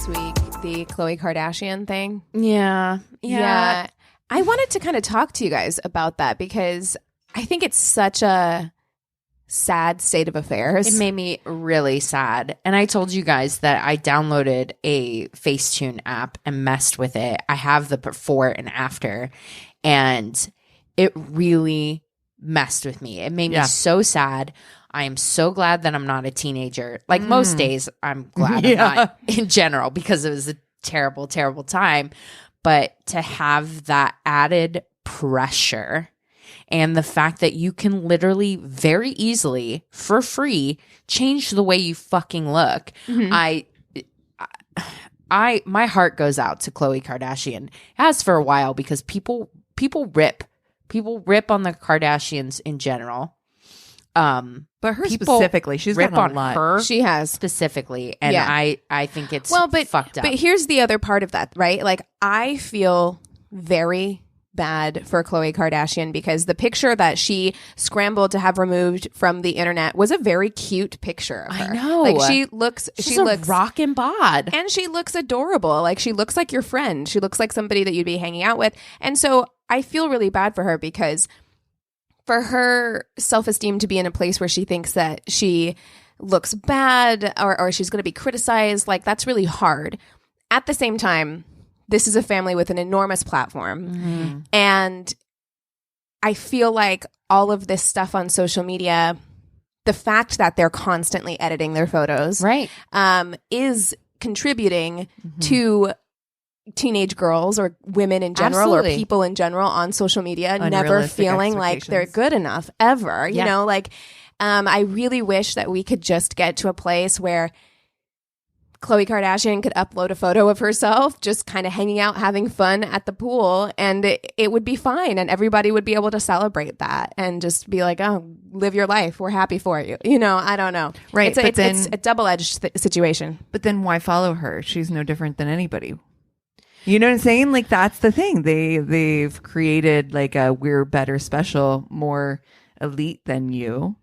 this week, the Khloe Kardashian thing. Yeah. I wanted to kind of talk to you guys about that because I think it's such a sad state of affairs. It made me really sad. And I told you guys that I downloaded a Facetune app and messed with it. I have the before and after, and it really messed with me. It made me so sad. I am so glad that I'm not a teenager. Like most days, I'm glad I'm not in general because it was a terrible, terrible time. But to have that added pressure and the fact that you can literally very easily, for free, change the way you fucking look. My heart goes out to Khloe Kardashian. It has for a while because people rip on the Kardashians in general. But her specifically, she's rip got on a lot. her. She has. Specifically, and Yeah. I think it's fucked up. But here's the other part of that, right? Like, I feel very bad for Khloe Kardashian because the picture that she scrambled to have removed from the internet was a very cute picture of her. I know. Like, she looks rockin' bod. and she looks adorable. Like, she looks like your friend. She looks like somebody that you'd be hanging out with. And so I feel really bad for her because for her self-esteem to be in a place where she thinks that she looks bad or she's going to be criticized, like, that's really hard. At the same time, this is a family with an enormous platform. And I feel like all of this stuff on social media, the fact that they're constantly editing their photos, Right. is contributing to teenage girls or women in general or Absolutely. people in general on social media never Unrealistic feeling like they're expectations. good enough ever. You Yeah. know, like, I really wish that we could just get to a place where Khloe Kardashian could upload a photo of herself just kind of hanging out, having fun at the pool, and it would be fine. And everybody would be able to celebrate that and just be like, oh, live your life. We're happy for you. You know, I don't know. Right, It's a, but it's, then- it's a double-edged situation. But then why follow her? She's no different than anybody. You know what I'm saying? Like, that's the thing. They've created like a we're better special, more elite than you.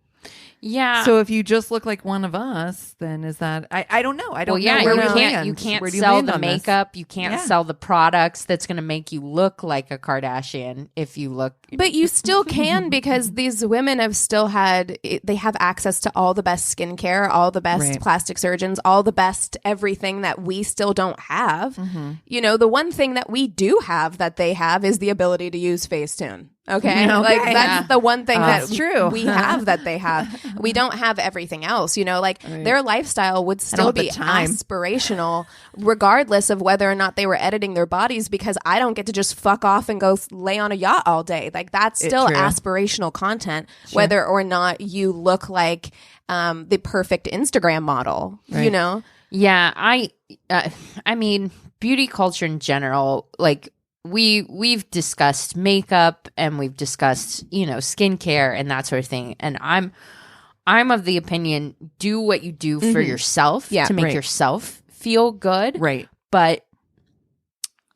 Yeah. So if you just look like one of us, then is that I don't know. I don't Well, yeah, know where you we can't land. you can't Where do you sell land the on this? makeup. You can't Yeah. sell the products that's going to make you look like a Kardashian if you look. But you still can because these women have still they have access to all the best skincare, all the best Right. plastic surgeons, all the best everything that we still don't have. You know, the one thing that we do have that they have is the ability to use Facetune. Okay. Like, that's the one thing that That's true. we have that they have. We don't have everything else, you know, like their lifestyle would still have the be time. aspirational regardless of whether or not they were editing their bodies, because I don't get to just fuck off and go lay on a yacht all day. Like, that's still true. aspirational content, whether or not you look like the perfect Instagram model, you know? Yeah, I mean, beauty culture in general, like we've discussed makeup and we've discussed, you know, skincare and that sort of thing. And I'm of the opinion, do what you do for yourself to make right. yourself feel good. Right. But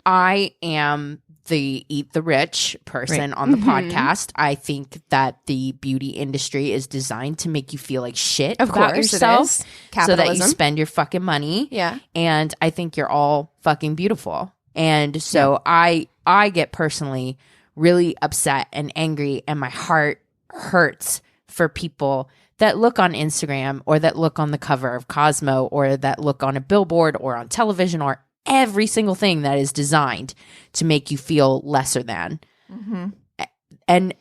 I am the eat the rich person on the podcast. I think that the beauty industry is designed to make you feel like shit Of about course it yourself is. so that you Capitalism. spend your fucking money. Yeah. And I think you're all fucking beautiful. And so I get personally really upset and angry, and my heart hurts for people that look on Instagram or that look on the cover of Cosmo or that look on a billboard or on television or every single thing that is designed to make you feel lesser than. And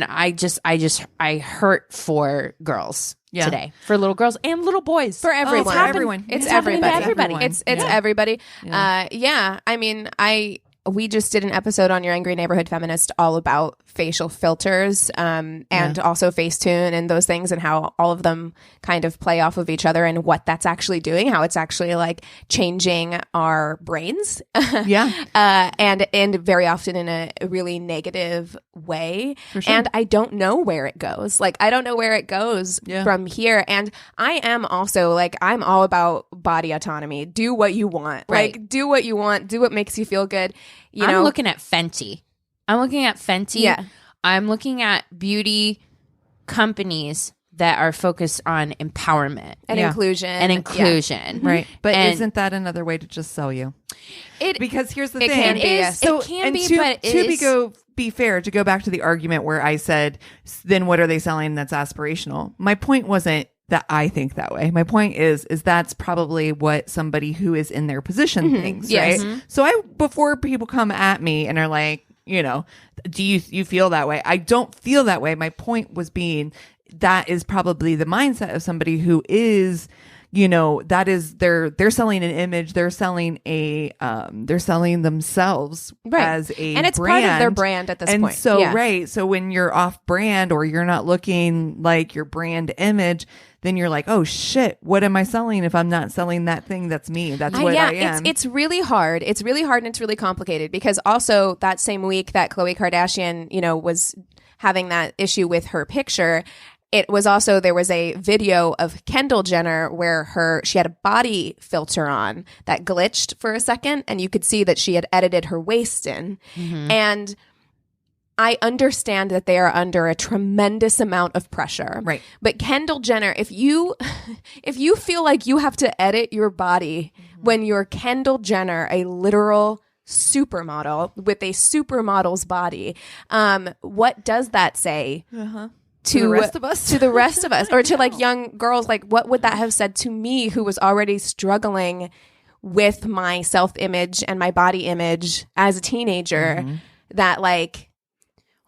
I hurt for girls today, for little girls and little boys, For everyone. for everyone. It's It's happening to everybody. everybody. It's everybody. Yeah. I mean, we just did an episode on Your Angry Neighborhood Feminist all about facial filters and also Facetune and those things, and how all of them kind of play off of each other and what that's actually doing, how it's actually like changing our brains. And very often in a really negative way. And I don't know where it goes. Like, I don't know where it goes from here. And I am also like, I'm all about body autonomy. Do what you want. Right. Like, do what you want. Do what makes you feel good. You know, I'm looking at Fenty. Yeah. I'm looking at beauty companies that are focused on empowerment and Yeah. inclusion. and inclusion. Right. But And- isn't that another way to just sell you? Because here's the it thing. can be, yes. So, It can and be, to, but it to is- be fair, to go back to the argument where I said, then what are they selling that's aspirational? My point wasn't that I think that way. My point is that's probably what somebody who is in their position thinks, Yes. right? So before people come at me and are like, do you feel that way? I don't feel that way. My point was being that is probably the mindset of somebody who is, that is they're selling an image, they're selling they're selling themselves as a and it's brand. part of their brand at this and point. so Yeah. right, so when you're off brand or you're not looking like your brand image, then you're like, oh shit, what am I selling if I'm not selling that thing that's me? That's what I am. It's really hard. It's really hard and it's really complicated because also that same week that Khloe Kardashian, was having that issue with her picture, it was also, there was a video of Kendall Jenner where she had a body filter on that glitched for a second and you could see that she had edited her waist in. And I understand that they are under a tremendous amount of pressure. Right. But Kendall Jenner, if you feel like you have to edit your body when you're Kendall Jenner, a literal supermodel with a supermodel's body, what does that say? To the rest of us? To the rest of us, or to like young girls, like what would that have said to me who was already struggling with my self-image and my body image as a teenager that like,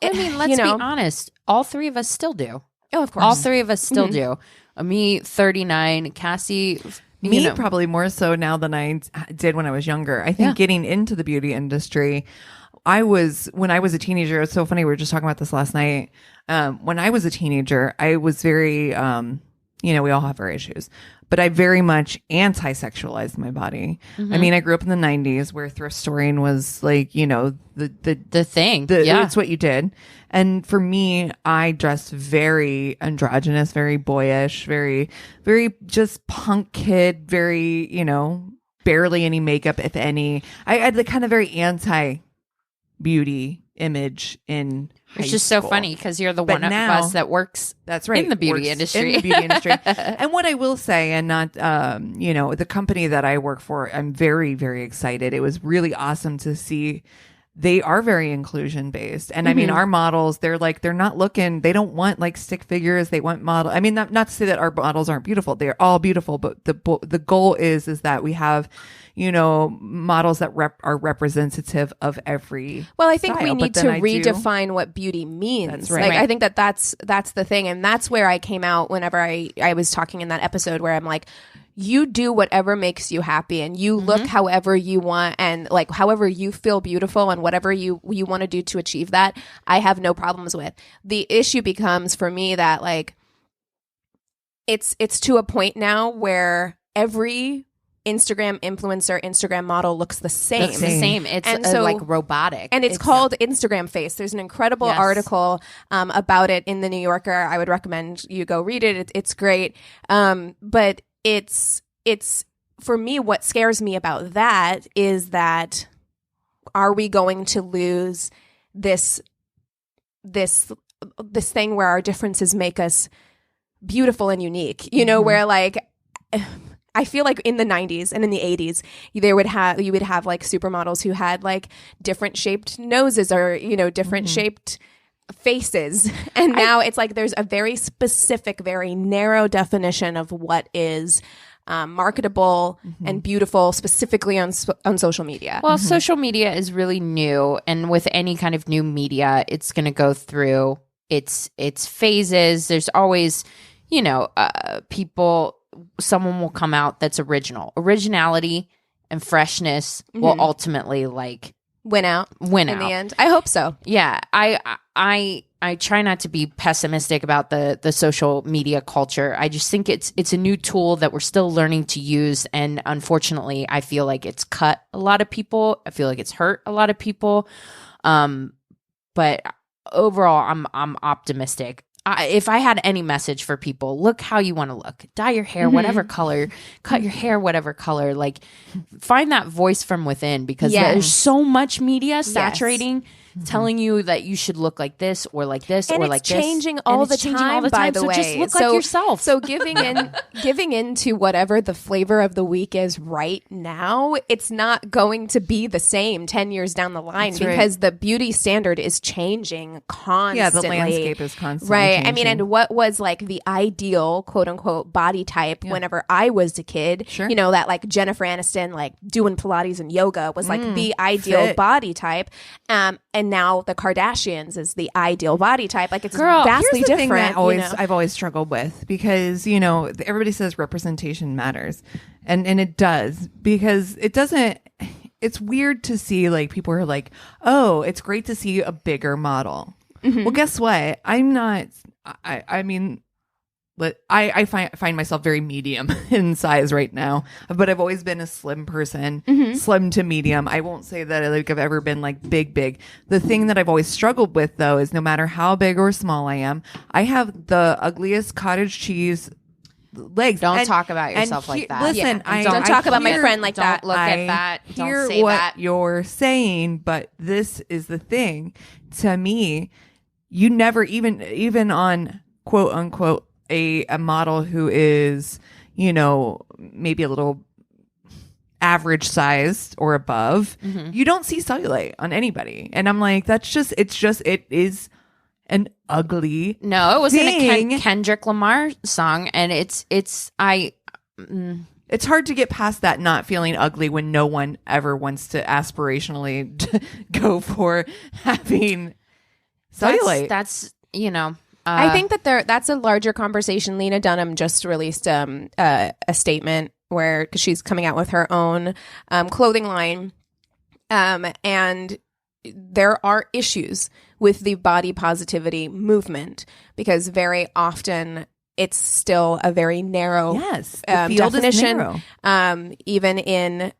I mean, let's be honest. All three of us still do. oh, of course. All three of us still do. Me, 39. Cassie, Me, probably more so now than I did when I was younger. I think getting into the beauty industry, when I was a teenager, it's so funny. We were just talking about this last night. When I was a teenager, I was very, we all have our issues, but I very much anti-sexualized my body. I mean, I grew up in the 90s where thrift storing was like, the thing. it's what you did. And for me, I dressed very androgynous, very boyish, very, very just punk kid, very, barely any makeup, if any. I had the kind of very anti-beauty image in high It's just school. so funny because you're the But one of now- us that works That's right. in the beauty Works industry. In the beauty industry. And what I will say, and not, the company that I work for, I'm very, very excited. It was really awesome to see. They are very inclusion based. And I mean, our models, they're not looking, they don't want like stick figures. They want model. I mean, not to say that our models aren't beautiful. They're all beautiful, but the goal is that we have, models that are representative of every Well, I think style. we But need to then I do- redefine what beauty means. That's right. Like, I think that's the thing, and that's where I came out whenever I was talking in that episode where I'm like, you do whatever makes you happy, and you look however you want, and like however you feel beautiful, and whatever you want to do to achieve that, I have no problems with. The issue becomes for me that like it's to a point now where every Instagram influencer, Instagram model looks the same. It's the same. It's And so- like robotic. And it's called Instagram Face. There's an incredible Yes. article about it in the New Yorker. I would recommend you go read it. It's great. But it's for me, what scares me about that is that are we going to lose this thing where our differences make us beautiful and unique? Where like I feel like in the 90s and in the 80s, you would have like supermodels who had like different shaped noses or, different shaped faces. And now it's like there's a very specific, very narrow definition of what is marketable and beautiful, specifically on social media. Well, social media is really new, and with any kind of new media, it's going to go through its phases. There's always, someone will come out that's originality and freshness will ultimately like win out in in the end. I hope so. Yeah, I try not to be pessimistic about the social media culture. I just think it's a new tool that we're still learning to use, and unfortunately, I feel like it's cut a lot of people. I feel like it's hurt a lot of people. But overall, I'm optimistic. If I had any message for people, look how you want to look. Dye your hair whatever color, cut your hair whatever color. Like, find that voice from within, because there's so much media saturating telling you that you should look like this or like this and or it's like changing this. all And the it's changing time, by the so way. just look like yourself. So giving into whatever the flavor of the week is right now, it's not going to be the same 10 years down the line because the beauty standard is changing constantly. Yeah, the landscape is constantly right. changing. I mean, and what was like the ideal quote unquote body type whenever I was a kid, Sure. you know, that like Jennifer Aniston, like doing Pilates and yoga was like the ideal fit. body type. And now the Kardashians is the ideal body type. Like it's Girl, vastly Here's the different. thing that you know? I've always struggled with because, you know, everybody says representation matters. And it does because it doesn't. It's weird to see like people are like, oh, it's great to see a bigger model. Well, guess what? I'm not. I mean, I find myself very medium in size right now, but I've always been a slim person, slim to medium. I won't say that like I've ever been like big. The thing that I've always struggled with though is no matter how big or small I am, I have the ugliest cottage cheese legs. Don't And- talk about and yourself like that. Listen, Yeah. I Don't talk about my hear- friend like that. Don't look I at that. Don't hear say what that. you're saying, but this is the thing. To me, you never even on quote unquote a model who is, you know, maybe a little average sized or above, you don't see cellulite on anybody. And I'm like, it is an ugly. No, it wasn't thing. a Kendrick Lamar song, and it's It's hard to get past that not feeling ugly when no one ever wants to aspirationally go for having cellulite. That's you know. I think that that's a larger conversation. Lena Dunham just released a statement where because she's coming out with her own clothing line, and there are issues with the body positivity movement because very often it's still a very narrow Yes, the field is definition, narrow. even in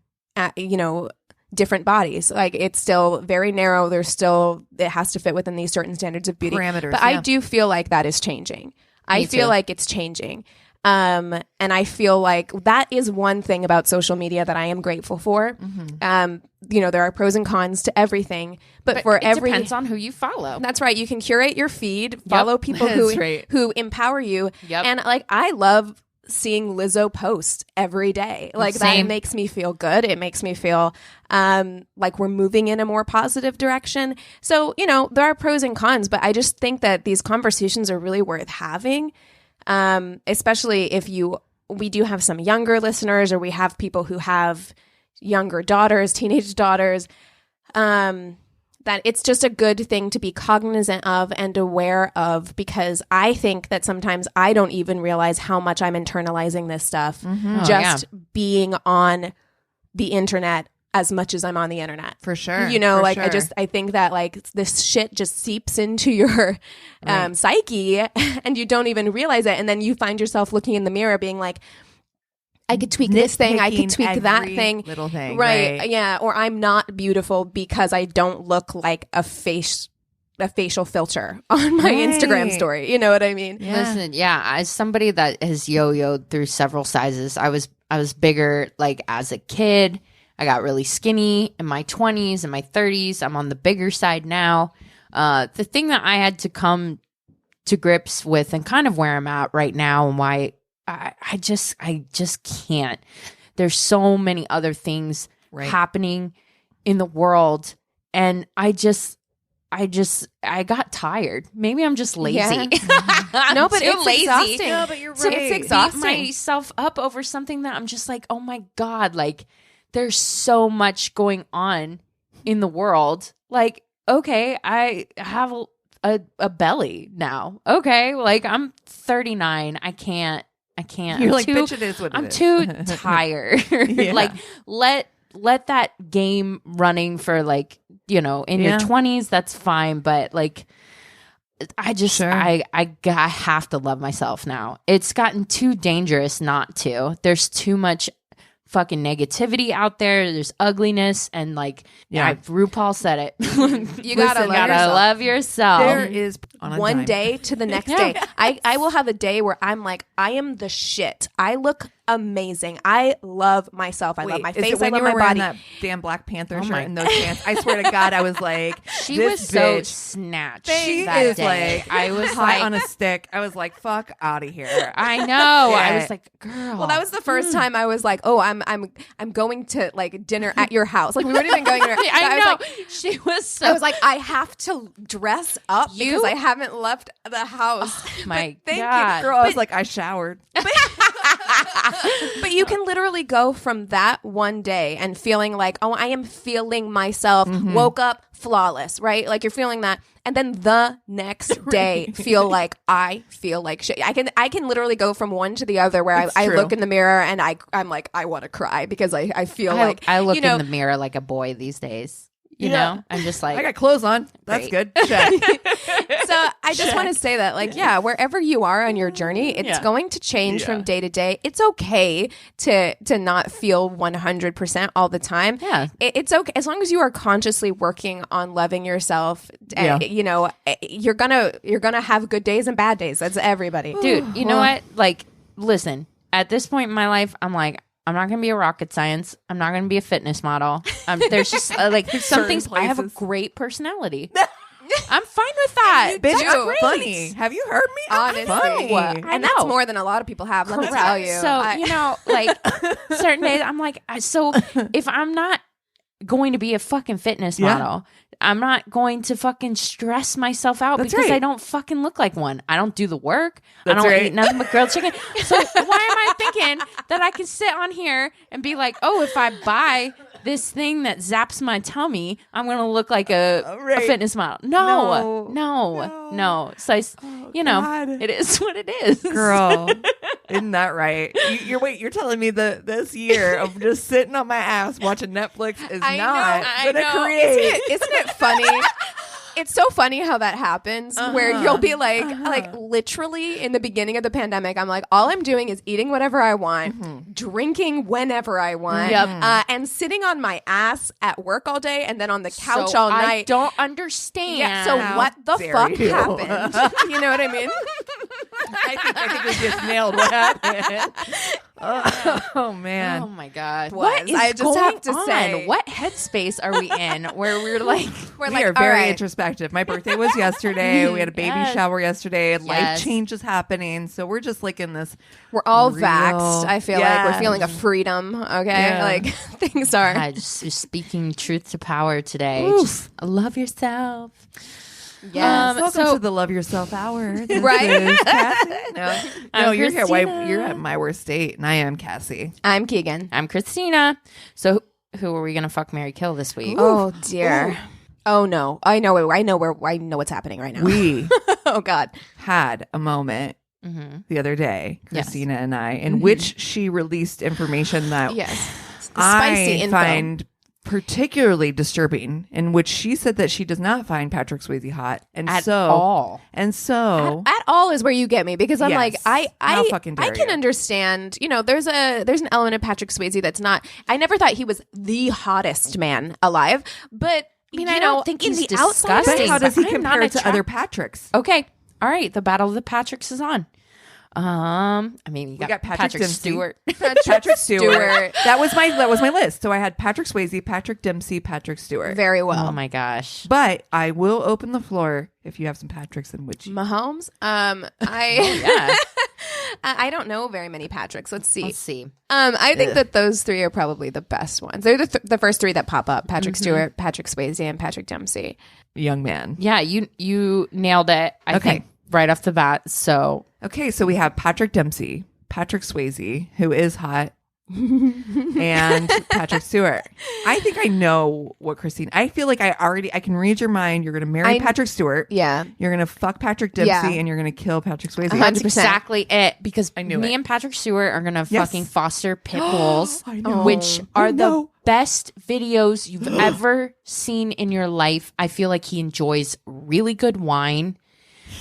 you know different bodies. Like it's still very narrow. There's still it has to fit within these certain standards of beauty Parameters, But I yeah. do feel like that is changing. I Me feel too. like it's changing. And I feel like that is one thing about social media that I am grateful for. You know, there are pros and cons to everything, but for it every depends on who you follow. that's right. You can curate your feed, follow people That's right. who empower you. Yep. And like I love seeing Lizzo post every day. Like Same. that makes me feel good. It makes me feel like we're moving in a more positive direction. So, you know, there are pros and cons, but I just think that these conversations are really worth having. Especially if we do have some younger listeners or we have people who have younger daughters, teenage daughters, that it's just a good thing to be cognizant of and aware of because I think that sometimes I don't even realize how much I'm internalizing this stuff just being on the internet as much as I'm on the internet. For sure. You know, for like sure. I think that like this shit just seeps into your psyche and you don't even realize it. And then you find yourself looking in the mirror being like, I could tweak this thing. I could Nitpicking tweak that every thing. little thing, Right. right. Yeah. Or I'm not beautiful because I don't look like a facial filter on my Right. Instagram story. You know what I mean? Yeah. Listen, yeah, as somebody that has yo-yoed through several sizes, I was bigger like as a kid. I got really skinny in my 20s and my 30s. I'm on the bigger side now. The thing that I had to come to grips with and kind of where I'm at right now and why I just can't. There's so many other things Right. happening in the world and I got tired. Maybe I'm just lazy. Yeah. No, but too it's lazy. exhausting. No, but you're So right. it's Beat exhausting. myself up over something that I'm just like, oh my God, like there's so much going on in the world. Like, okay, I have a belly now. Okay, like I'm 39. I can't. You're I'm like, too, bitch, it is what it I'm is. too tired. Yeah. Like let that game running for like, you know, in your Yeah. 20s, that's fine. But like, I just, Sure. I have to love myself now. It's gotten too dangerous not to. There's too much fucking negativity out there. There's ugliness and like, Yeah. RuPaul said it. You gotta Listen, love yourself. love yourself. There is on a One dime. day to the next day. I will have a day where I'm like, I am the shit. I look amazing. I love myself. I love my Is face. it when I you love were my wearing body. that damn Black Panther my shirt and those pants? I swear to God, I was like, She this was so bitch, snatched she that is day. like, I was hot like, on a stick. I was like, fuck out of here. I know. I Yeah. was like, girl. Well, that was the first time I was like, "Oh, I'm going to like dinner at your house." Like we weren't even going to. I was know. like, She was so. I was like, I have to dress up You- because I haven't left the house. my Thank God. you, Girl, I was like, I showered. But you can literally go from that one day and feeling like, oh, I am feeling myself, woke up flawless, right? Like you're feeling that. And then the next day feel like I feel like shit. I can literally go from one to the other where It's I true. look in the mirror and I'm like, I want to cry because I feel like I look you know, in the mirror like a boy these days. You Yeah. know, I'm just like, I got clothes on. That's Great. good. Check. So I just want to say that, like, yeah, wherever you are on your journey, it's Yeah. going to change Yeah. from day to day. It's okay to not feel 100% all the time. Yeah. It's okay as long as you are consciously working on loving yourself. Yeah. You know, you're gonna have good days and bad days. That's everybody. dude, you know what? Like, listen, at this point in my life, I'm like, I'm not going to be a rocket science. I'm not going to be a fitness model. There's just like some Certain things. I have a places. great personality. I'm fine with that. Bitch, Dude, I'm great. funny. Have you heard me? I'm Honestly, funny. and that's more than a lot of people have. Let me tell you. So, you know, like certain days, I'm like, so if I'm not going to be a fucking fitness Yeah. model, I'm not going to fucking stress myself out That's because right. I don't fucking look like one. I don't do the work. I That's don't right. eat nothing but grilled chicken. So why am I thinking that I can sit on here and be like, oh, if I buy this thing that zaps my tummy, I'm going to look like a Right. fitness model? No. No. So, you know, God. it is what it is. Girl, isn't that right? You're telling me that this year of just sitting on my ass watching Netflix is I not know, gonna create. Isn't it funny? It's so funny how that happens where you'll be like literally in the beginning of the pandemic, I'm like, all I'm doing is eating whatever I want, drinking whenever I want, Yep. and sitting on my ass at work all day and then on the couch So all I night. don't understand. Yeah, so How what the dare fuck you. happened? You know what I mean? I think we just nailed what happened. Oh man. Oh my god! Was. What is I just going have to on? say- What headspace are we in where we're like, We're We like, are all very right. introspective. My birthday was yesterday. We had a baby Yes. shower yesterday. Life Yes. change is happening. So we're just like in this. We're all Real. vaxxed. I feel like Yeah. we're feeling a freedom. Okay, Yeah. like things are. I just speaking truth to power today? Oof. Just love yourself. Yes. Welcome so- to the Love Yourself Hour. This Right? is Cassie. No, I'm you're here. Why, Christina. you're at my worst state, and I am Cassie. I'm Keegan. I'm Christina. So who are we gonna fuck, marry, kill this week? Oh dear. Oh no. I know what's happening right now. We Oh god. had a moment Mm-hmm. the other day, Yes. Christina and I, in which she released information that Yes. Spicy I info. find particularly disturbing, in which she said that she does not find Patrick Swayze hot, and At so all. and so At all is where you get me because I'm Yes. like How I fucking dare can you. understand, you know, there's an element of Patrick Swayze that's not. I never thought he was the hottest man alive, but I mean, you I know, don't think in he's the outside, but how does he I'm not compare to other attract- Patricks? Okay. All right. The Battle of the Patricks is on. I mean, you We got Patrick Dempsey. Stewart. Patrick Stewart. Stewart. That was my list. So I had Patrick Swayze, Patrick Dempsey, Patrick Stewart. very well. Oh my gosh. But I will open the floor if you have some Patricks in which Mahomes. Yeah. I don't know very many Patricks. Let's see. Let's see. I think that those three are probably the best ones. They're the first three that pop up: Patrick Stewart, Patrick Swayze, and Patrick Dempsey. young man. Yeah, you nailed it. I Okay. think right off the bat. So Okay, so we have Patrick Dempsey, Patrick Swayze, who is hot, and Patrick Stewart. I think I know what Christine. I feel like I can read your mind. You're going to marry Patrick Stewart. Yeah. You're going to fuck Patrick Dempsey, Yeah. and you're going to kill Patrick Swayze. 100%. that's exactly it. Because knew me it. and Patrick Stewart are gonna Yes. fucking foster pit bulls, I know. which I are the know. best videos you've ever seen in your life. I feel like he enjoys really good wine.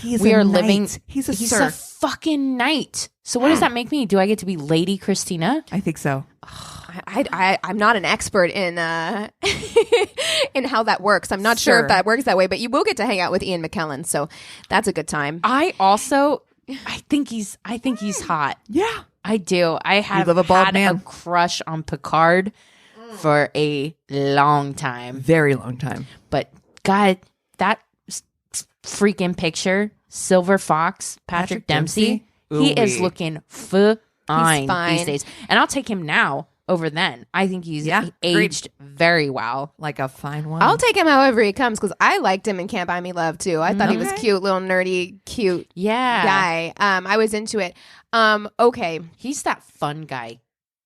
He's We a are knight. living. He's a he's sir. a fucking knight. So what does that make me? Do I get to be Lady Christina? I think so. I'm not an expert in in how that works. I'm not sure Sure. if that works that way, but you will get to hang out with Ian McKellen, so that's a good time. I also, I think he's hot. Yeah. I do. I have love a bald had man. a crush on Picard for a long time. Very long time. But God, that freaking picture, Silver Fox, Patrick Dempsey, he is Ooh-wee. looking fine fine. these days. And I'll take him now over then. I think he's Yeah, aged very well. Like a fine one. I'll take him however he comes because I liked him in Can't Buy Me Love too. I thought he was Okay. cute, little nerdy, cute Yeah. guy. I was into it. Okay. He's that fun guy.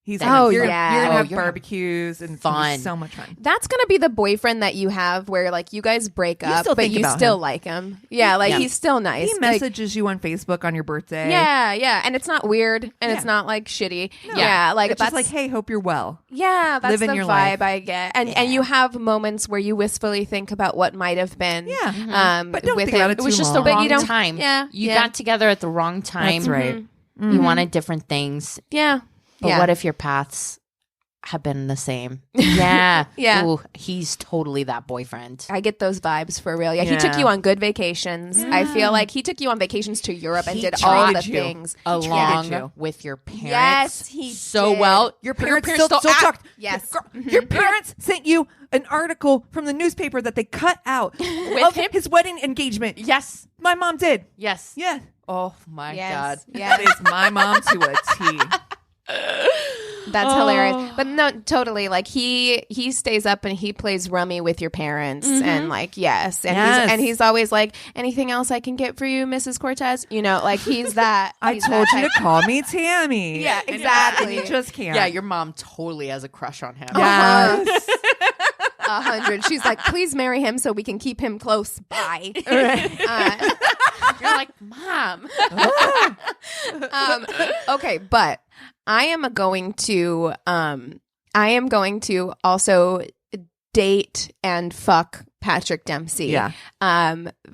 He's Oh, you're, yeah. You're gonna Oh, have you're gonna- barbecues and it's gonna be Fun. so much fun. That's gonna be the boyfriend that you have where like you guys break up, still but think you about still him. like him. Yeah, like Yeah. he's still nice. He Like, messages you on Facebook on your birthday. yeah, and it's not weird and it's Yeah. not like shitty. No. Yeah, like It's that's just like, hey, hope you're well. yeah, that's living the your vibe life. I get. And you have moments where you wistfully think about what might have been. Yeah. But don't with think about him. it It was too just long. the But wrong you don't- time. yeah, You yeah. got together at the wrong time. That's right. You wanted different things. Yeah. But yeah. what if your paths have been the same? Yeah. Yeah. Ooh, he's totally that boyfriend. I get those vibes for real. Yeah, he Yeah. took you on good vacations. I feel like he took you on vacations to Europe and He did all the treated you. things. Along you. with your parents. Yes, he so did. well. Your parents still act- talk. Yes. Girl, Your parents sent you an article from the newspaper that they cut out of him? his wedding engagement. Yes. My mom did. Yes. Yeah. Oh my Yes. God. Yeah. That is my mom to a T. That's hilarious. But no, totally. Like he stays up and he plays rummy with your parents and like yes. And Yes. he's always like, anything else I can get for you, Mrs. Cortez? You know, like he's that. I he's told that you to type. call me Tammy. Yeah, And exactly. you just can't. Yeah, your mom totally has a crush on him. Yes. 100. She's like, please marry him so we can keep him close by. You're like, Mom. Okay, but I am going to also date and fuck Patrick Dempsey. Yeah.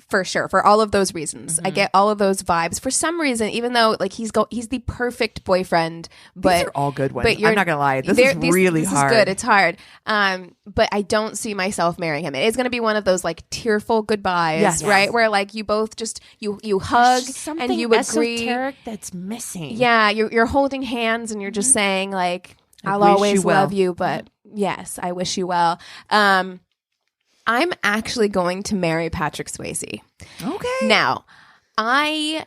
For sure. For all of those reasons. I get all of those vibes. For some reason, even though like he's the perfect boyfriend, but These are all good ones. but you're I'm not gonna lie. This they're- is really hard. This is good. It's hard. But I don't see myself marrying him. It is going to be one of those like tearful goodbyes, Yes. right? Where like you both just you hug Something and you agree. esoteric that's missing. Yeah, you're holding hands and you're just saying like, I I'll wish always you well. love you, but yes, I wish you well. I'm actually going to marry Patrick Swayze. Okay. Now, I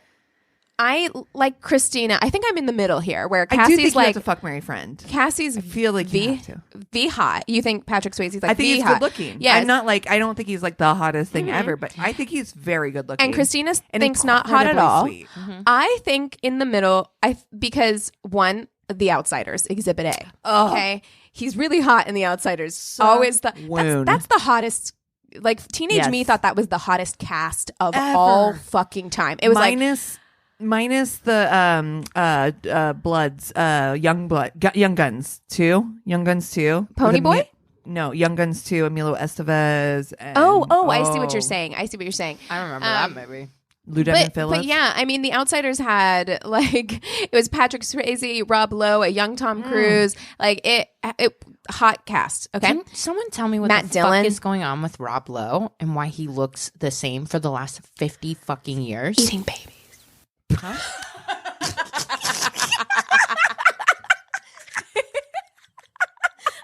like Christina. I think I'm in the middle here, where I do think Cassie's you have like to fuck, marry, friend. Cassie's I feel like you have to. V hot. You think Patrick Swayze's like I think V he's hot? good looking. Yeah, I'm not like I don't think he's like the hottest thing ever, but I think he's very good looking. and Christina And thinks not hot at all. incredibly sweet. I think in the middle. Because one, The Outsiders, Exhibit A. Okay, he's really hot in The Outsiders. Always Swoon. that's the hottest. Like Teenage Yes. Me thought that was the hottest cast of Ever. all fucking time. It was like minus the Bloods, Young Guns 2, Young Guns 2. Pony With Boy? No, Young Guns 2, Emilio Estevez. And, I see what you're saying. I see what you're saying. I remember that movie. Lou Diamond But Phillips. yeah, I mean, The Outsiders had like it was Patrick Swayze, Rob Lowe, a young Tom Cruise, like it hot cast. Okay, Can someone tell me what Matt the Dillon? fuck is going on with Rob Lowe and why he looks the same for the last 50 fucking years? eating babies.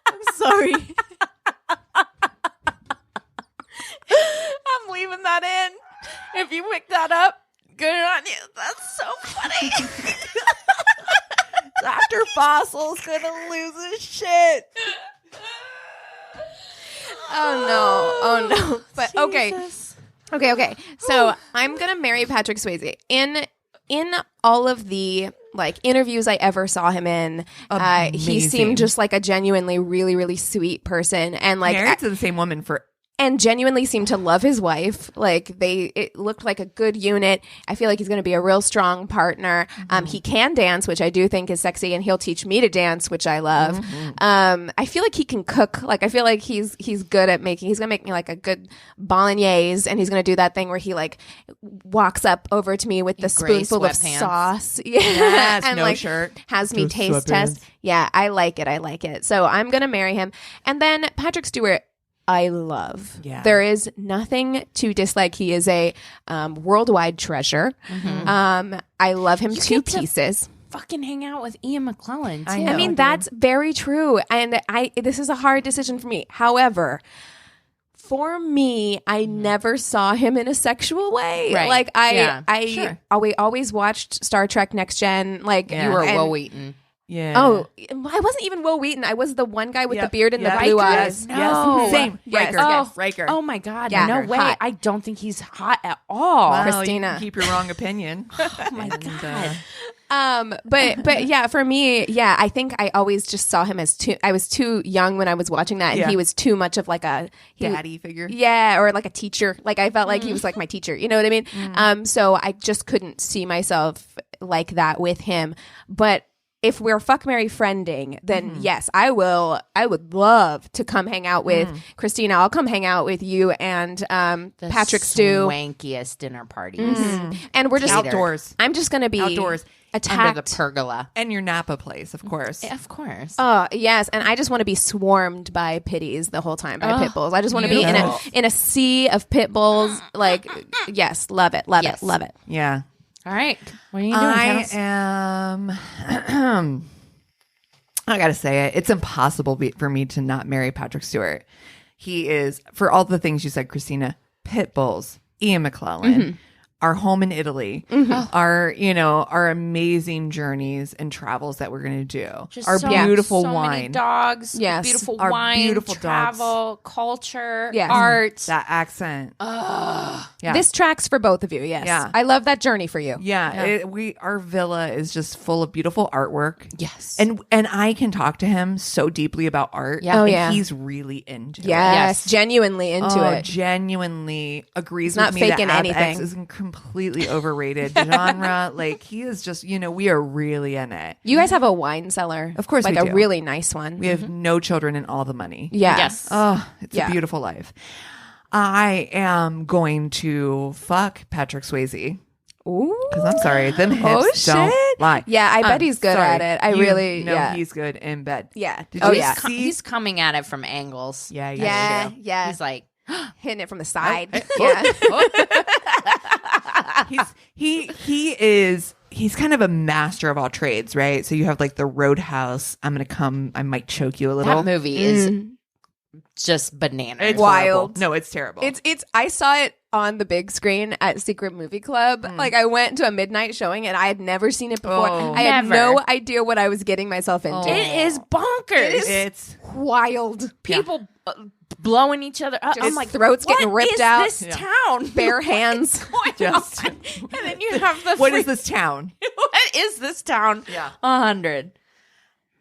I'm sorry. I'm leaving that in. If you picked that up, good on you. That's so funny. Dr. Fossil's gonna lose his shit. Oh no. But okay. Okay. So I'm gonna marry Patrick Swayze. In all of the like interviews I ever saw him in, he Amazing. seemed just like a genuinely really, really sweet person, and like Married to the same woman for and genuinely seemed to love his wife. Like it looked like a good unit. I feel like he's going to be a real strong partner. He can dance, which I do think is sexy, and he'll teach me to dance, which I love. I feel like he can cook. Like I feel like he's good at making. He's going to make me like a good bolognese, and he's going to do that thing where he like walks up over to me with the gray spoonful of sweatpants. sauce. Yeah, Yes, and no like shirt. has me Just taste sweatpants. test. Yeah, I like it. So I'm going to marry him, and then Patrick Stewart. I love. Yeah. There is nothing to dislike. He is a worldwide treasure. I love him to get to pieces. fucking hang out with Ian McClellan too. I know. I mean, dude. that's very true. And this is a hard decision for me. However, for me, I never saw him in a sexual way. Right. Like Yeah. Sure. we always watched Star Trek Next Gen. Like Yeah. You were and- Will Wheaton. Yeah. Oh, I wasn't even Will Wheaton. I was the one guy with Yep. the beard and Yep. the blue Riker. eyes. Yes. No. Same. Yes. Riker. Oh. Yes. Riker. Oh my God. Yeah. No way. Hot. I don't think he's hot at all. Well, Christina. you can keep your wrong opinion. Oh my God. But yeah, for me, yeah, I think I always just saw him as I was too young when I was watching that, and Yeah. he was too much of like a Daddy figure. yeah, or like a teacher. Like I felt like he was like my teacher. You know what I mean? So I just couldn't see myself like that with him. But if we're fuck, marry, friending, then yes, I will. I would love to come hang out with Christina. I'll come hang out with you and The Patrick Stew, swankiest dinner parties and we're just Outdoors. I'm just gonna be Outdoors. attacked. under the pergola. And your Napa place, of course. Of course. Oh yes, and I just want to be swarmed by pitties the whole time, by pit bulls. I just want to be in a sea of pit bulls. Like yes, love it, love Yes. it, love it. Yeah. All right. What are you doing, I Kels? am. I gotta say it. It's impossible for me to not marry Patrick Stewart. He is, for all the things you said, Christina, pit bulls, Ian McClellan, our home in Italy, our amazing journeys and travels that we're gonna do, Just our so- beautiful so wine, many dogs, Yes. beautiful Our wine, beautiful dogs. travel, culture, Yes. art. that accent. Yeah. This tracks for both of you. Yes, Yeah. I love that journey for you. Yeah, our villa is just full of beautiful artwork. Yes. And I can talk to him so deeply about art. Yeah. Oh, and yeah. he's really into it. Yes, genuinely into Oh, it. genuinely agrees He's not with me faking that Ab anything. X is a completely overrated genre. Like he is just, we are really in it. You guys have a wine cellar, Of course like we a do. really nice one. We have no children and all the money. Yeah. Yes. Oh, it's Yeah. a beautiful life. I am going to fuck Patrick Swayze. Ooh. Because I'm sorry, them hips don't shit. lie. Yeah, I bet I'm he's good sorry. at it. I You really, know yeah. he's good in bed. Yeah. Did Oh you yeah. see- He's coming at it from angles. Yeah, Yeah. Yeah. He's like, Hitting it from the side. Oh. Yeah. He's kind of a master of all trades, right? So you have like the Roadhouse. I might choke you a little. that movie is just bananas. It's Wild. horrible. No, it's terrible. It's I saw it on the big screen at Secret Movie Club. Like I went to a midnight showing and I had never seen it before. Oh. I had Never. no idea what I was getting myself into. Oh. It is bonkers. it's Wild. People blowing each other up. Just I'm like, throats getting what ripped is out. this town? Bare hands. What's Just- going on? And then you have the what is this town? what is this town? Yeah. 100.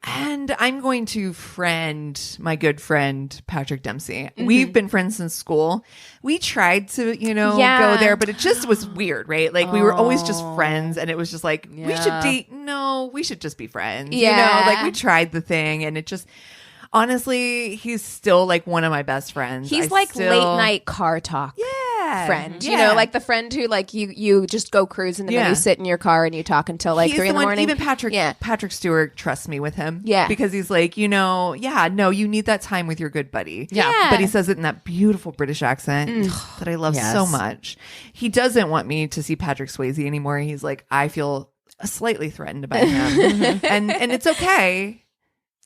And I'm going to friend my good friend Patrick Dempsey. We've been friends since school. We tried to, Yeah. go there, but it just was weird, right? Like we were always just friends, and it was just like we should Yeah. date. No, we should just be friends. Yeah. Like we tried the thing, and it just honestly, he's still like one of my best friends. He's I like still- late night car talk friend. You know, like the friend who like you just go cruising and then Yeah. you sit in your car and you talk until like He's 3 in the one- morning. Even Patrick, Yeah. Patrick Stewart trusts me with him. Yeah. because he's like, you need that time with your good buddy. Yeah. but he says it in that beautiful British accent that I love Yes. so much. He doesn't want me to see Patrick Swayze anymore. He's like, I feel slightly threatened by him, and it's okay.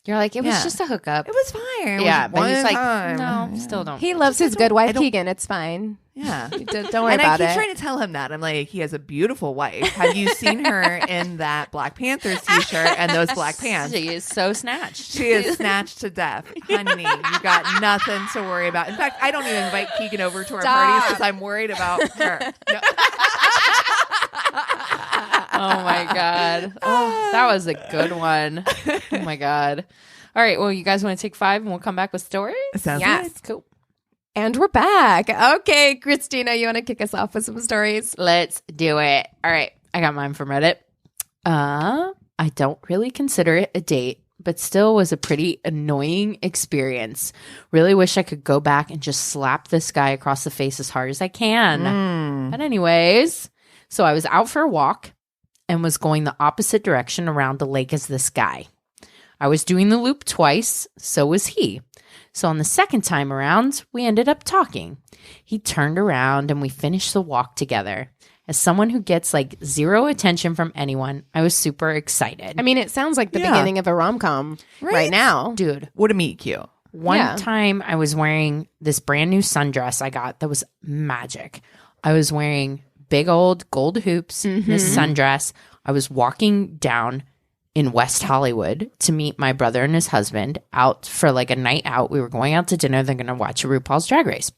You're like, it was Yeah. just a hookup. It was fine. It yeah, was but he's one like, time. no, Yeah. still don't. He loves his good I wife don't- Keegan. It's fine. Yeah. Don't worry And I about keep it. trying to tell him that. I'm like, he has a beautiful wife. Have you seen her in that Black Panthers t-shirt and those black pants? She is so snatched. She is snatched to death. Honey, you got nothing to worry about. In fact, I don't even invite Keegan over to our parties because I'm worried about her. No. Oh my god. Oh, that was a good one. Oh my god. All right. Well, you guys want to take 5 and we'll come back with stories? Sounds Yes. good. Cool. And we're back. Okay, Christina, you want to kick us off with some stories? Let's do it. All right. I got mine from Reddit. I don't really consider it a date, but still was a pretty annoying experience. Really wish I could go back and just slap this guy across the face as hard as I can. But anyways, so I was out for a walk and was going the opposite direction around the lake as this guy. I was doing the loop twice, so was he. So on the second time around, we ended up talking. He turned around and we finished the walk together. As someone who gets like zero attention from anyone, I was super excited. I mean, it sounds like the Yeah. beginning of a rom-com right now. Dude, What a meet cute. one time I was wearing this brand new sundress I got that was magic. I was wearing big old gold hoops, this sundress. I was walking down in West Hollywood to meet my brother and his husband out for like a night out. We were going out to dinner. They're going to watch RuPaul's Drag Race.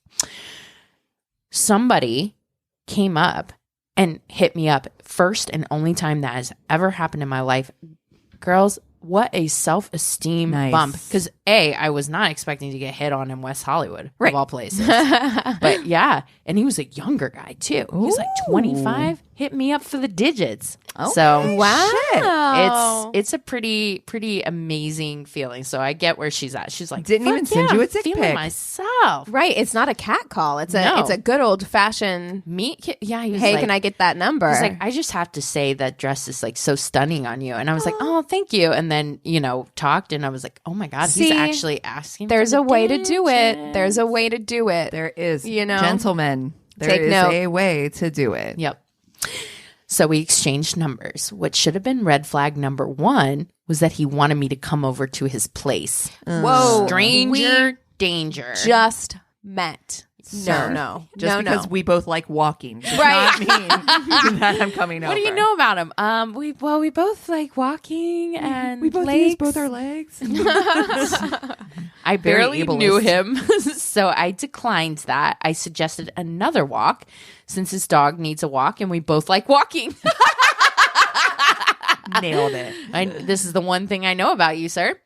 Somebody came up and hit me up. First and only time that has ever happened in my life. Girls, what a self-esteem Nice. bump. Because A, I was not expecting to get hit on in West Hollywood, Right. of all places. But yeah, and he was a younger guy too. He was like 25, hit me up for the digits. So Wow. it's a pretty amazing feeling. So I get where she's at. She's like, Didn't even "Fuck send yeah, you a I'm dick feeling pic." myself. Right. It's not a cat call. It's No. a good old fashioned, Yeah, he was hey, like, can I get that number? he's like, I just have to say that dress is like so stunning on you. And I was like, oh, thank you. And then, talked and I was like, oh my God, he's See, actually asking. There's for a the way to do it. digits. There's a way to do it. There is, gentlemen. There Take is note. a way to do it. Yep. So we exchanged numbers. What should have been red flag number 1 was that he wanted me to come over to his place. Whoa. Stranger danger. Just met. Sir. No. Just no, because no. we both like walking does Right. not mean that I'm coming over. What do you know about him? We both like walking and We both lakes. use both our legs. I barely ableist. knew him, so I declined that. I suggested another walk since his dog needs a walk and we both like walking. Nailed it. This is the one thing I know about you, sir.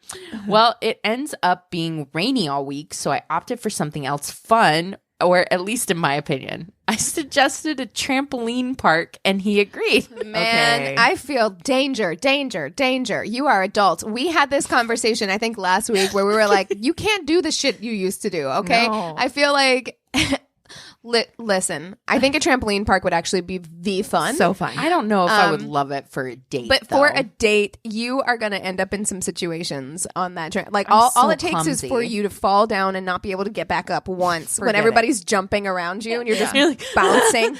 Well, it ends up being rainy all week, so I opted for something else fun, or at least in my opinion. I suggested a trampoline park and he agreed. Man, Okay. I feel danger. You are adults. We had this conversation, I think, last week where we were like, you can't do the shit you used to do, okay? No. I feel like, listen, I think a trampoline park would actually be the fun. So fun. I don't know if I would love it for a date, But for though. a date, you are going to end up in some situations on that train. Like I'm all so it takes is for clumsy. you to fall down and not be able to get back up once when Forget everybody's jumping around you and you're just bouncing.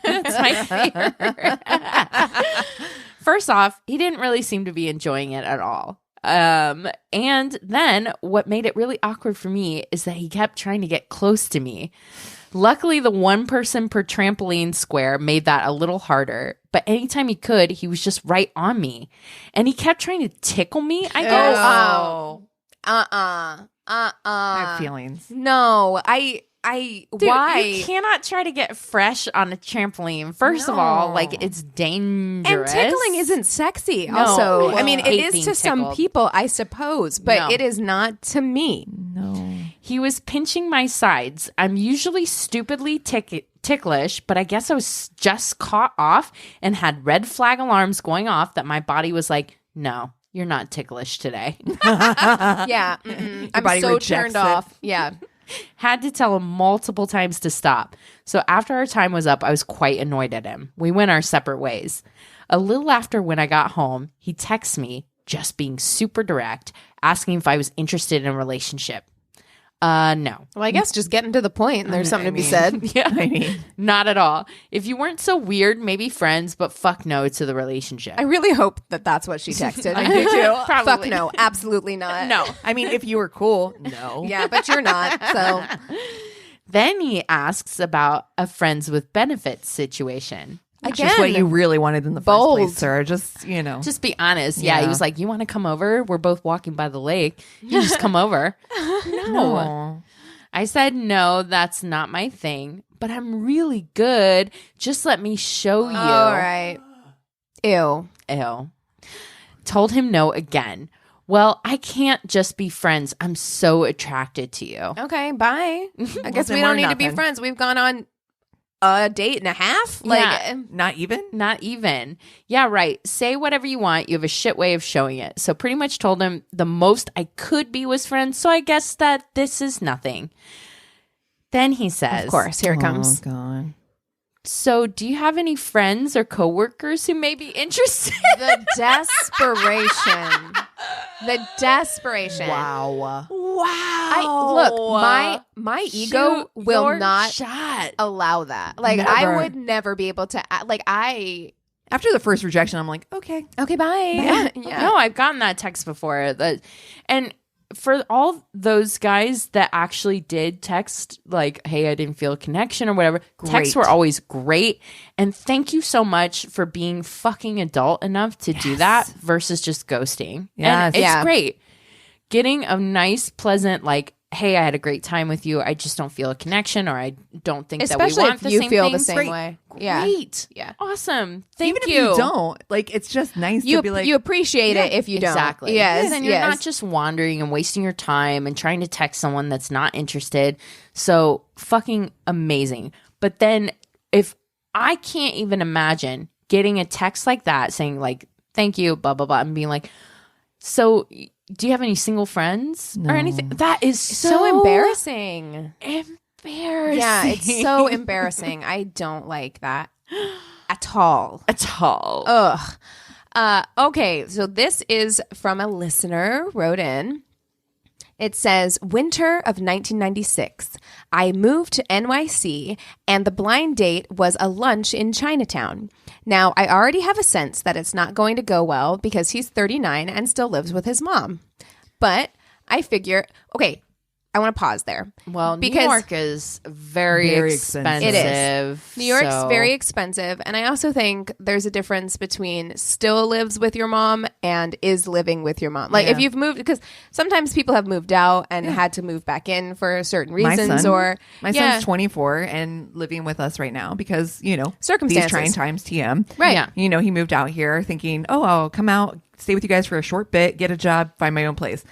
That's my fear. First off, he didn't really seem to be enjoying it at all. And then what made it really awkward for me is that he kept trying to get close to me. Luckily, the one person per trampoline square made that a little harder. But anytime he could, he was just right on me. And he kept trying to tickle me, I guess. Oh. I have feelings. No, Dude, why? you cannot try to get fresh on a trampoline. First of all, like, it's dangerous. And tickling isn't sexy. No. Also, I Well, mean, it hate is being to some tickled. people, I suppose, but No. it is not to me. No. He was pinching my sides. I'm usually stupidly ticklish, but I guess I was just caught off and had red flag alarms going off that my body was like, no, you're not ticklish today. Yeah, I'm body so rejects turned it. off. Yeah, Had to tell him multiple times to stop. So after our time was up, I was quite annoyed at him. We went our separate ways. A little after when I got home, he texted me, just being super direct, asking if I was interested in a relationship. No. well, I guess just getting to the point and there's something to be said. Yeah. I mean, Not at all. If you weren't so weird, maybe friends, but fuck no to the relationship. I really hope that that's what she texted. I do too. Fuck Probably. no, absolutely not. No. I mean, if you were cool, no. Yeah, but you're not. So Then he asks about a friends with benefits situation. again, Just what you really wanted in the Bold. first place, sir. Just, Just be honest. Yeah. He Yeah. was like, you want to come over? We're both walking by the lake. You just come over. no. I said, no, that's not my thing, but I'm really good. Just let me show you. all right. Ew. Ew. Told him no again. Well, I can't just be friends. I'm so attracted to you. Okay, bye. I guess then we we're don't need to be nothing. friends. We've gone on a date and a half. Like, Yeah. Not even? Not even. Yeah, right. Say whatever you want. You have a shit way of showing it. So pretty much told him the most I could be was friends. So I guess that this is nothing. Then he says, of course, here it comes. Oh, God. so do you have any friends or coworkers who may be interested? The desperation. The desperation. Wow. Look, my ego will your not shot. allow that. Like, I Never. would never be able to, like, After the first rejection, I'm like, okay. okay, bye. Yeah. No, I've gotten that text before. And for all those guys that actually did text, like, hey, I didn't feel a connection or whatever, texts were always great. And thank you so much for being fucking adult enough to do that versus just ghosting. Yes. And it's Yeah. great. Getting a nice, pleasant, like, hey, I had a great time with you. I just don't feel a connection, or I don't think Especially that we want if the you same feel thing. the same Great. way. Yeah. Great. Yeah. Awesome. Thank Even you. if you don't, like, it's just nice You to be like, you appreciate it if you don't. Exactly. Yes. Then you're not just wandering and wasting your time and trying to text someone that's not interested. So fucking amazing. But then if I can't even imagine getting a text like that saying like, thank you, blah, blah, blah, and being like, so do you have any single friends or anything? That is so embarrassing. Embarrassing. Yeah, it's so embarrassing. I don't like that at all. At all. Ugh. Okay, so this is from a listener wrote in. It says, winter of 1996. I moved to NYC and the blind date was a lunch in Chinatown. Now, I already have a sense that it's not going to go well because he's 39 and still lives with his mom. But I figure, okay, I want to pause there. Well, New because York is very expensive. It is. New York's so- very expensive. And I also think there's a difference between still lives with your mom and is living with your mom. Like if you've moved, because sometimes people have moved out and had to move back in for certain reasons my son's 24 and living with us right now because, you know, Circumstances. these trying times TM. Right. Yeah. You know, he moved out here thinking, oh, I'll come out, stay with you guys for a short bit, get a job, find my own place.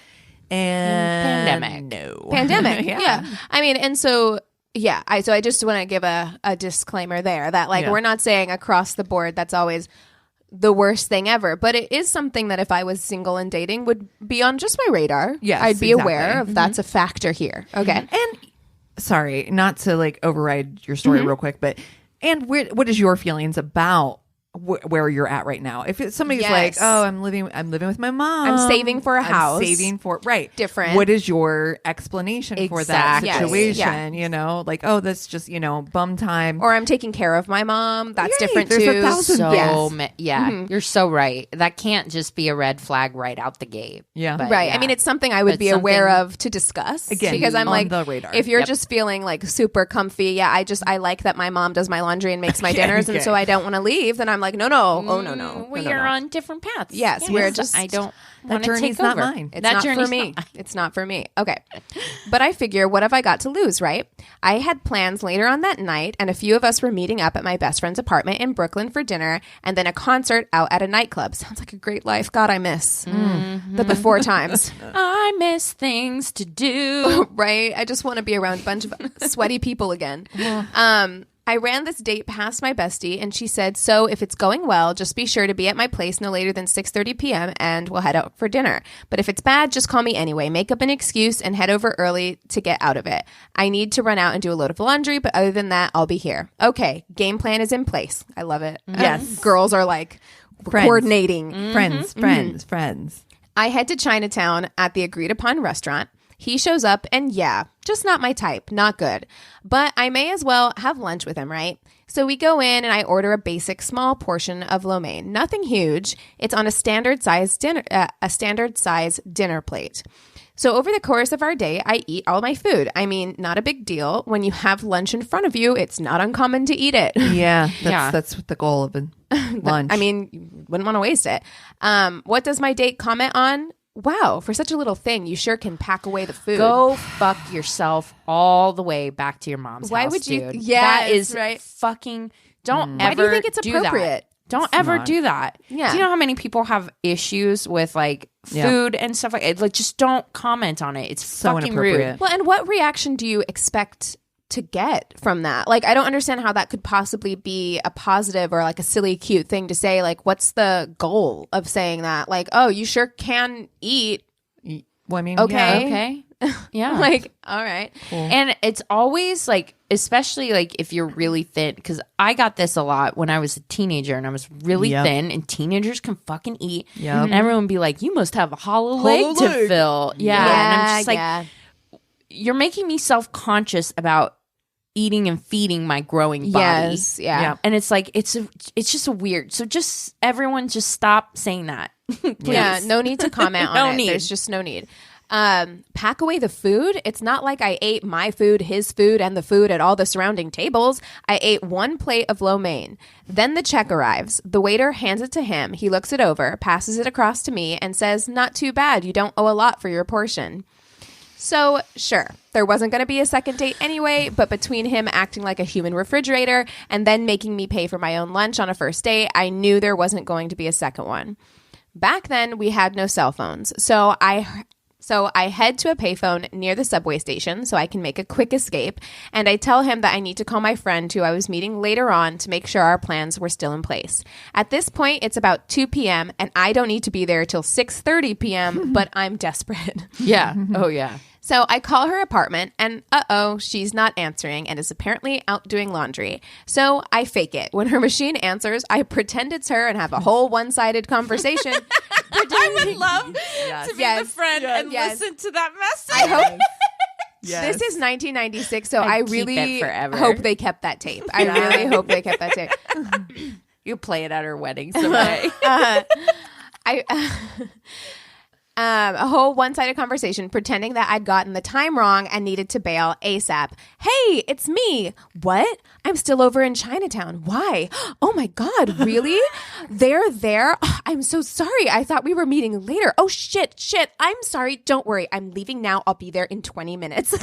And Pandemic. No. pandemic. Yeah. yeah. I mean, and so yeah, I just want to give a disclaimer there that like Yeah. we're not saying across the board that's always the worst thing ever, but it is something that if I was single and dating would be on just my radar. Yes, I'd be exactly. aware of that's a factor here. Okay. And sorry, not to like override your story real quick, but what is your feelings about where you're at right now? If it's somebody's like, Yes. oh, I'm living with my mom. I'm saving for a house. Saving for right. Different. What is your explanation for that Exactly. Yes. situation? Yeah. You know, like, oh, that's just, you know, bum time. Or I'm taking care of my mom. That's Yay, different there's too. 1,000 So Yes. you're so right. That can't just be a red flag right out the gate. Yeah. But Right. yeah. I mean, it's something I would But be aware something- of to discuss. Again, because I'm on like, the radar. if you're Yep. just feeling like super comfy, yeah, I like that my mom does my laundry and makes my dinners, and okay. so I don't want to leave. Then I'm like, no. No. we no, are no. on different paths. Yes, we're just- I don't That want to journey's take not over. mine. It's That not for journey's me. not- It's not for me. Okay. But I figure, what have I got to lose, right? I had plans later on that night, and a few of us were meeting up at my best friend's apartment in Brooklyn for dinner, and then a concert out at a nightclub. Sounds like a great life. God, I miss the before times. I miss things to do. Right? I just want to be around a bunch of sweaty people again. I ran this date past my bestie, and she said, so if it's going well, just be sure to be at my place no later than 6:30 p.m. and we'll head out for dinner. But if it's bad, just call me anyway. Make up an excuse and head over early to get out of it. I need to run out and do a load of laundry, but other than that, I'll be here. Okay, game plan is in place. I love it. Yes. Girls are like Friends. coordinating. Friends. I head to Chinatown at the agreed upon restaurant. He shows up and yeah, just not my type, not good. But I may as well have lunch with him, right? So we go in and I order a basic small portion of lo mein. Nothing huge. It's on a standard size dinner plate. So over the course of our day, I eat all my food. I mean, not a big deal. When you have lunch in front of you, it's not uncommon to eat it. Yeah. Yeah. That's the goal of a lunch. I mean, you wouldn't want to waste it. What does my date comment on? Wow, for such a little thing, you sure can pack away the food. Go fuck yourself all the way back to your mom's Why house, would you- dude. Yes, that is right. fucking. Don't Why ever do you think it's do that. appropriate? Don't ever not. do that. Yeah. Do you know how many people have issues with like Yeah. food and stuff like it? Like, just don't comment on it. It's So fucking inappropriate. rude. Well, and what reaction do you expect to get from that? Like, I don't understand how that could possibly be a positive or like a silly, cute thing to say. Like, what's the goal of saying that? Like, oh, you sure can eat. well, I mean, Okay. yeah. Okay. Yeah. Like, all right. And it's always like especially like if you're really thin, because I got this a lot when I was a teenager and I was really thin, and teenagers can fucking eat. Yep. And everyone would be like, you must have a hollow leg to fill. Yeah. And I'm just like, you're making me self-conscious about eating and feeding my growing body. Yes, yeah. And it's like, it's just a weird. So just everyone just stop saying that. Yeah, no need to comment on No it. need. There's just no need. Pack away the food. It's not like I ate my food, his food, and the food at all the surrounding tables. I ate one plate of lo mein. Then the check arrives. The waiter hands it to him. He looks it over, passes it across to me, and says, "Not too bad. You don't owe a lot for your portion." So, sure, there wasn't going to be a second date anyway, but between him acting like a human refrigerator and then making me pay for my own lunch on a first date, I knew there wasn't going to be a second one. Back then, we had no cell phones, so I head to a payphone near the subway station so I can make a quick escape, and I tell him that I need to call my friend who I was meeting later on to make sure our plans were still in place. At this point, it's about 2 p.m., and I don't need to be there till 6:30 p.m., but I'm desperate. Yeah. Oh, yeah. So I call her apartment, and she's not answering and is apparently out doing laundry. So I fake it. When her machine answers, I pretend it's her and have a whole one-sided conversation. I would love to be the friend and listen to that message. I hope. Yes. This is 1996, so I keep really it forever. hope they kept that tape. I really hope they kept that tape. You play it at her wedding someday. A whole one-sided conversation pretending that I'd gotten the time wrong and needed to bail ASAP. Hey, it's me. What? I'm still over in Chinatown. Why? Oh my God, really? They're there? I'm so sorry. I thought we were meeting later. Oh, shit. I'm sorry. Don't worry. I'm leaving now. I'll be there in 20 minutes.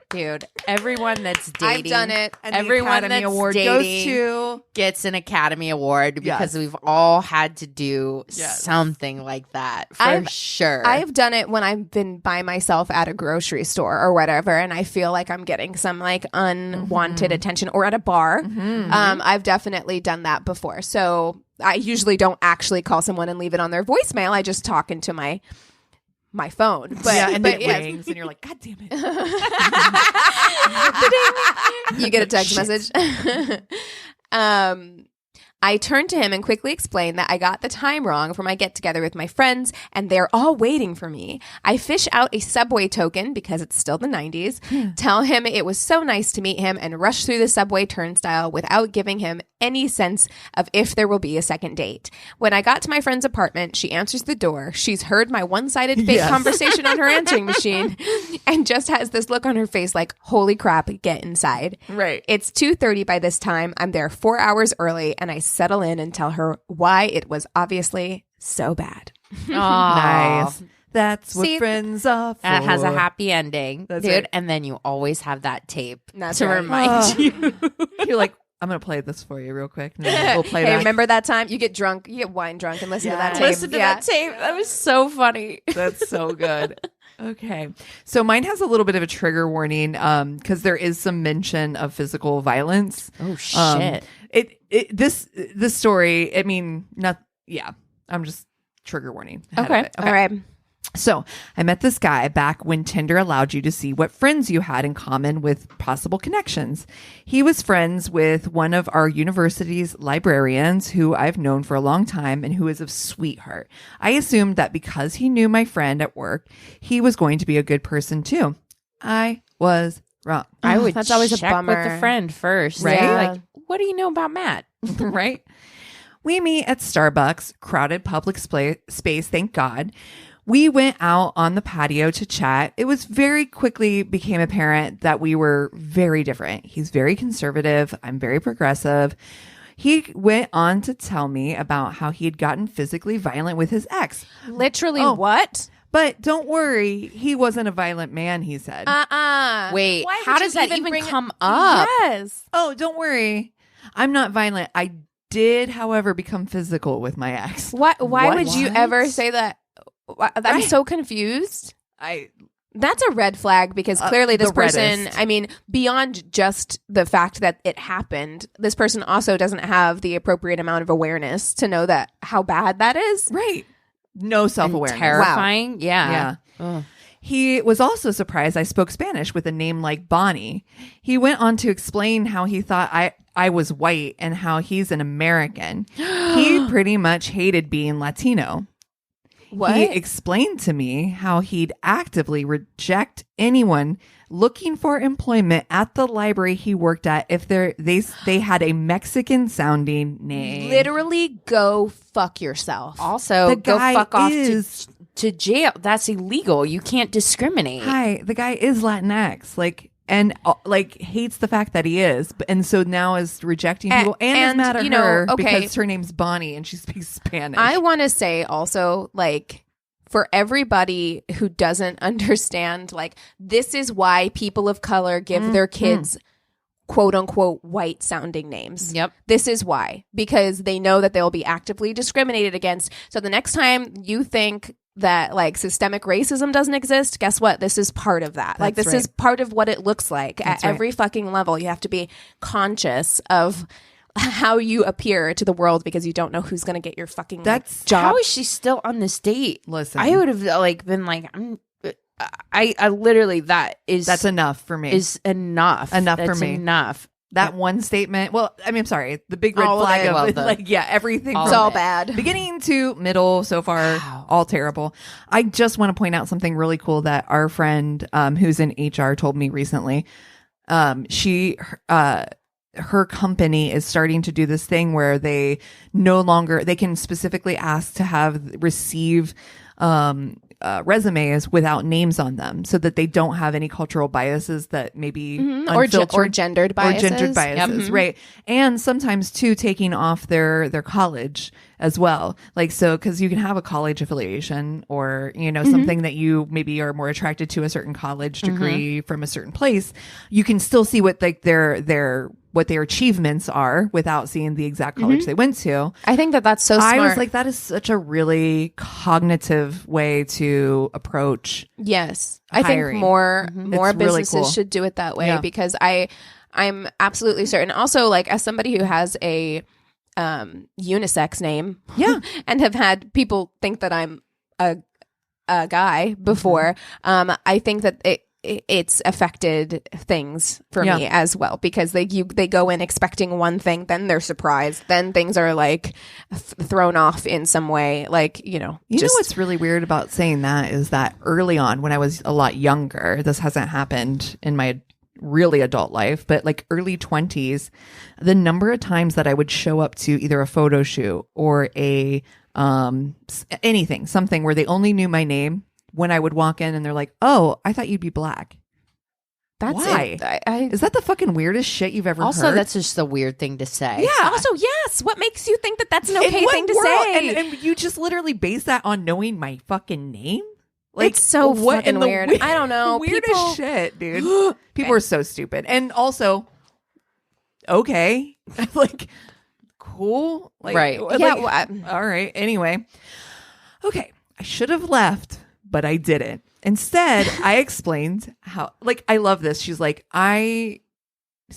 Dude, everyone that's dating, I've done it. And the everyone Academy that's Award dating goes to gets an Academy Award because Yes. we've all had to do Yes. something like that for sure. I've done it when I've been by myself at a grocery store or whatever, and I feel like I'm getting some like unwanted attention, or at a bar. I've definitely done that before. So I usually don't actually call someone and leave it on their voicemail. I just talk into my phone. But, and but then it yes. rings, and you're like, God damn it! You get a text message. I turn to him and quickly explain that I got the time wrong for my get-together with my friends, and they're all waiting for me. I fish out a subway token because it's still the 90s, tell him it was so nice to meet him, and rush through the subway turnstile without giving him any sense of if there will be a second date. When I got to my friend's apartment, she answers the door. She's heard my one-sided fake conversation on her answering machine and just has this look on her face like, holy crap, get inside. Right. It's 2:30 by this time. I'm there 4 hours early, and I settle in and tell her why it was obviously so bad. Nice. That's what See, friends are for. That has a happy ending, That's dude. right. And then you always have that tape That's to right. remind you. You're like, I'm gonna play this for you real quick. And then we'll play Hey, that. remember that time? You get drunk, you get wine drunk, and listen to that tape. Listen to that tape. That was so funny. That's so good. Okay. So mine has a little bit of a trigger warning because there is some mention of physical violence. Oh shit. This story, I mean, I'm just trigger warning. ahead of it. All right. So I met this guy back when Tinder allowed you to see what friends you had in common with possible connections. He was friends with one of our university's librarians who I've known for a long time and who is a sweetheart. I assumed that because he knew my friend at work, he was going to be a good person too. I was wrong. I would that's always a check bummer. with the friend first. Right? Yeah. Like, what do you know about Matt? Right? We meet at Starbucks, crowded public space, thank God. We went out on the patio to chat. It was very quickly became apparent that we were very different. He's very conservative. I'm very progressive. He went on to tell me about how he had gotten physically violent with his ex. Literally Oh. what? But don't worry, he wasn't a violent man, he said. Wait, Why how would does you that even even bring it- come up? Yes. Oh, don't worry. I'm not violent. I did, however, become physical with my ex. Why What? would you What? ever say that? I'm Right. so confused. I That's a red flag because clearly this the person, reddest. I mean, beyond just the fact that it happened, this person also doesn't have the appropriate amount of awareness to know that how bad that is. right. No self-awareness. Terrifying. Yeah. Yeah. Ugh. He was also surprised I spoke Spanish with a name like Bonnie. He went on to explain how he thought I was white and how he's an American. He pretty much hated being Latino. What? He explained to me how he'd actively reject anyone looking for employment at the library he worked at if they had a Mexican sounding name. Literally, go fuck yourself. Also, The go guy fuck off is- to jail. That's illegal. You can't discriminate. Hi, the guy is Latinx, hates the fact that he is, and so now is rejecting people and is mad at her because her name's Bonnie and she speaks Spanish. I want to say also, like, for everybody who doesn't understand, like, this is why people of color give their kids quote unquote white sounding names. Yep. This is why, because they know that they'll be actively discriminated against. So the next time you think that like systemic racism doesn't exist, guess what? This is part of that. Like, this is part of what it looks like at every fucking level. You have to be conscious of how you appear to the world because you don't know who's going to get your fucking job. How is she still on this date? Listen, I would have like been like, I literally that's enough for me. Is enough. Enough That's for me. Enough. That one statement. Well, I mean, I'm sorry. The big red All of flag it. of Well, everything. It's from all it. bad. Beginning to middle so far, all terrible. I just want to point out something really cool that our friend who's in HR told me recently. Her company is starting to do this thing where they can specifically ask to receive resumes without names on them so that they don't have any cultural biases that maybe or gendered biases. Right. And sometimes too taking off their college as well, like, so because you can have a college affiliation or something that you maybe are more attracted to a certain college degree from a certain place, you can still see what like their achievements are without seeing the exact college they went to. I think that's so smart. I was like, that is such a really cognitive way to approach. Yes. hiring. I think more It's really businesses cool. should do it that way Yeah. because I'm absolutely certain. Also, like, as somebody who has a unisex name, Yeah. and have had people think that I'm a guy before, I think that it's affected things for Yeah. me as well because they go in expecting one thing, then they're surprised, then things are like thrown off in some way, like You know what's really weird about saying that is that early on when I was a lot younger, this hasn't happened in my really adult life, but like early 20s, the number of times that I would show up to either a photo shoot or a something where they only knew my name when I would walk in and they're like, "Oh, I thought you'd be black." that's Why? it. Is that the fucking weirdest shit you've ever Also, heard? that's just a weird thing to say. yeah. Also, yes. What makes you think that that's an In okay what thing to world? say? And you just literally base that on knowing my fucking name? Like, it's so what fucking in the weird. I don't know. Weirdest People, shit, dude. People are so stupid. And also, okay, like, cool, like, Right. like, Yeah, well, all right. Anyway, okay, I should have left, but I didn't. Instead, I explained how. Like, I love this. She's like, I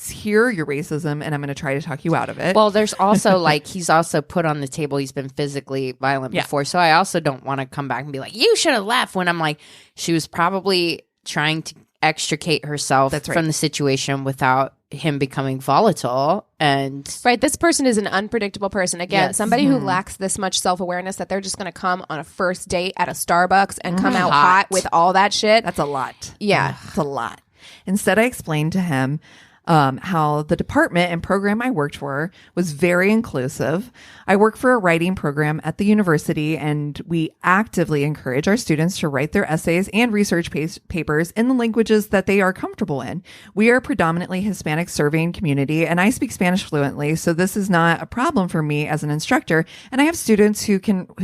hear your racism, and I'm going to try to talk you out of it. Well, there's also like he's also put on the table. He's been physically violent Yeah. before, so I also don't want to come back and be like, "You should have left." When I'm like, she was probably trying to extricate herself That's right. from the situation without him becoming volatile. And right, this person is an unpredictable person. Again, Yes. somebody who lacks this much self-awareness that they're just going to come on a first date at a Starbucks and come out hot with all that shit. That's a lot. Yeah. That's a lot. Instead, I explained to him how the department and program I worked for was very inclusive. I work for a writing program at the university, and we actively encourage our students to write their essays and research papers in the languages that they are comfortable in. We are a predominantly Hispanic serving community, and I speak Spanish fluently, so this is not a problem for me as an instructor. And I have students who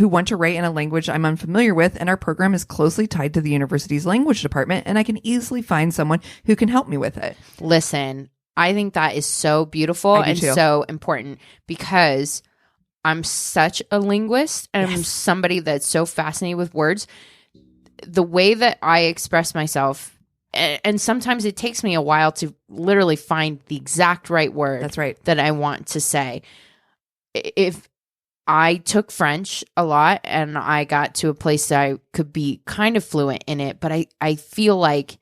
want to write in a language I'm unfamiliar with, and our program is closely tied to the university's language department, and I can easily find someone who can help me with it. listen, I think that is so beautiful and too. so important because I'm such a linguist and I'm somebody that's so fascinated with words. The way that I express myself, and sometimes it takes me a while to literally find the exact right word That's right. that I want to say. If I took French a lot and I got to a place that I could be kind of fluent in it, but I feel like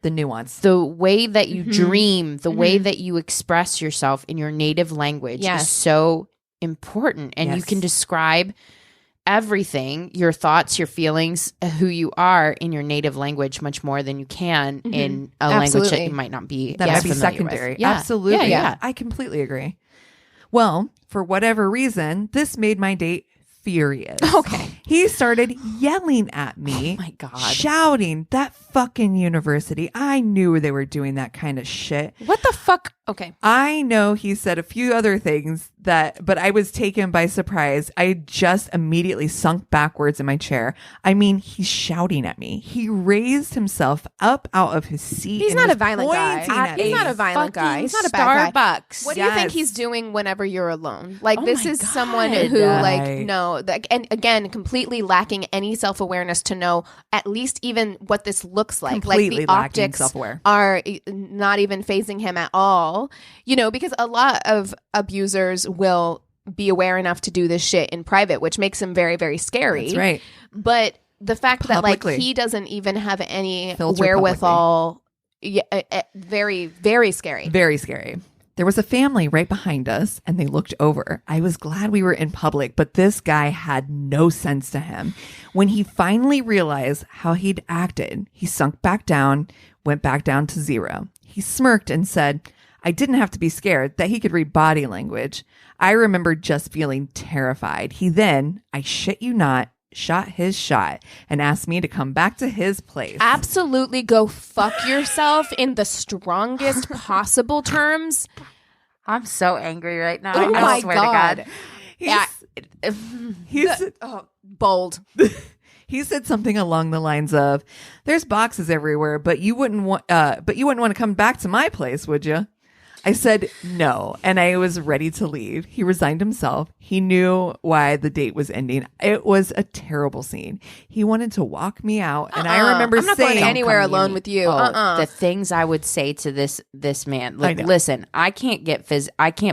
the nuance, the way that you dream, the way that you express yourself in your native language is so important. And you can describe everything, your thoughts, your feelings, who you are in your native language much more than you can in a language that you might not be that might be familiar secondary. with. Yeah. Absolutely. Yeah. I completely agree. Well, for whatever reason, this made my date furious. Okay. He started yelling at me. Oh my God. Shouting, that fucking university. I knew they were doing that kind of shit. What the fuck? Okay. I know he said a few other things but I was taken by surprise. I just immediately sunk backwards in my chair. I mean, he's shouting at me. He raised himself up out of his seat. He's and not was a violent guy. pointing at He's me. not a violent guy. He's not a bad guy. Starbucks. What do you think Yes. he's doing whenever you're alone? Like, Oh this my is someone God. who, like, Right. no, and again, completely lacking any self-awareness to know at least even what this looks like. Completely like, the lacking optics self-aware. are not even phasing him at all. You know, because a lot of abusers will be aware enough to do this shit in private, which makes him very, very scary. That's right. But the fact that, like, Publicly. he doesn't even have any Filter wherewithal, very, very scary. Very scary. There was a family right behind us and they looked over. I was glad we were in public, but this guy had no sense to him. When he finally realized how he'd acted, he sunk back down, went back down to 0. He smirked and said, I didn't have to be scared, that he could read body language. I remember just feeling terrified. He then, I shit you not, shot his shot and asked me to come back to his place. Absolutely go fuck yourself in the strongest possible terms. I'm so angry right now. Oh I my swear God. to God. He's Bold. He said something along the lines of, "There's boxes everywhere, but you wouldn't want to come back to my place, would you?" I said no, and I was ready to leave. He resigned himself. He knew why the date was ending. It was a terrible scene. He wanted to walk me out, and I remember I'm not saying, going anywhere Come near alone me. with you. Oh, the things I would say to this man. I Like, know. listen, I can't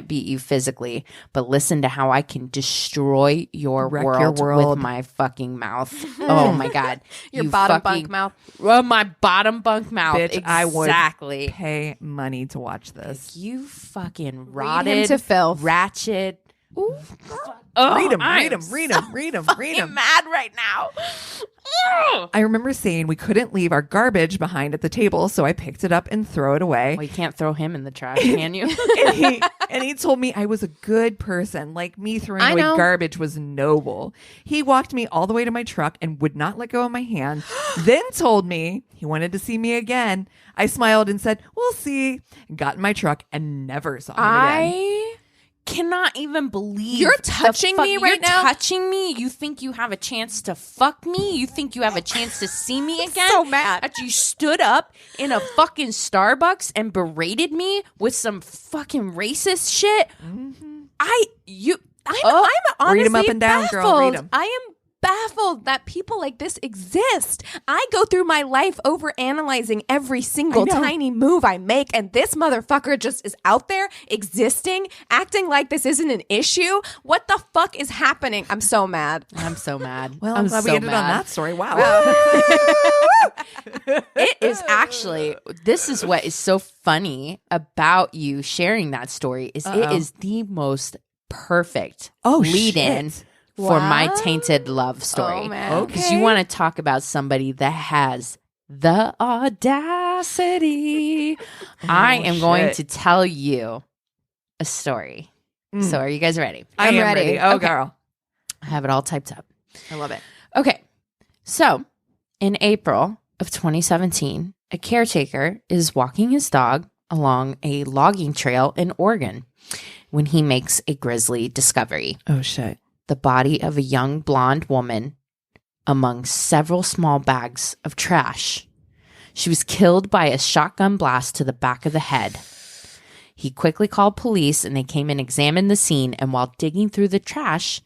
beat you physically, but listen to how I can destroy your Wreck your world world. with my fucking mouth. Oh my God. Your You bottom fucking- bunk mouth. Oh, my bottom bunk mouth. Bitch, I would exactly. pay money to watch this. You fucking Read rotted, him to filth. ratchet. Ooh. Oh, Read him, I'm read him, read him, read him, read fucking him. mad right now. I remember saying we couldn't leave our garbage behind at the table, so I picked it up and throw it away. Well, you can't throw him in the trash, can you? and he told me I was a good person. Like, me throwing I away know. garbage was noble. He walked me all the way to my truck and would not let go of my hand. Then told me he wanted to see me again. I smiled and said, "We'll see." Got in my truck and never saw him again. I cannot even believe You're the touching fuck- me right you're now? touching me. You think you have a chance to fuck me? You think you have a chance to see me again? so mad. That you stood up in a fucking Starbucks and berated me with some fucking racist shit. I'm honestly Read 'em up and down, baffled. girl, read 'em. I am baffled that people like this exist. I go through my life over analyzing every single I know. tiny move I make, and this motherfucker just is out there existing, acting like this isn't an issue. What the fuck is happening? I'm so mad. I'm so mad. Well, I'm glad we so ended on mad. that story. Wow. It is actually, this is what is so funny about you sharing that story is it is the most perfect Oh, lead in shit. for my Wow. tainted love story. Oh, man. Because you want to talk about somebody that has the audacity. I am going shit. to tell you a story. So are you guys ready? I I'm am ready. ready. Oh, Okay. girl. I have it all typed up. I love it. Okay. So in April of 2017, a caretaker is walking his dog along a logging trail in Oregon when he makes a grisly discovery: Oh, shit. the body of a young blonde woman among several small bags of trash. She was killed by a shotgun blast to the back of the head. He quickly called police and they came and examined the scene. And while digging through the trash,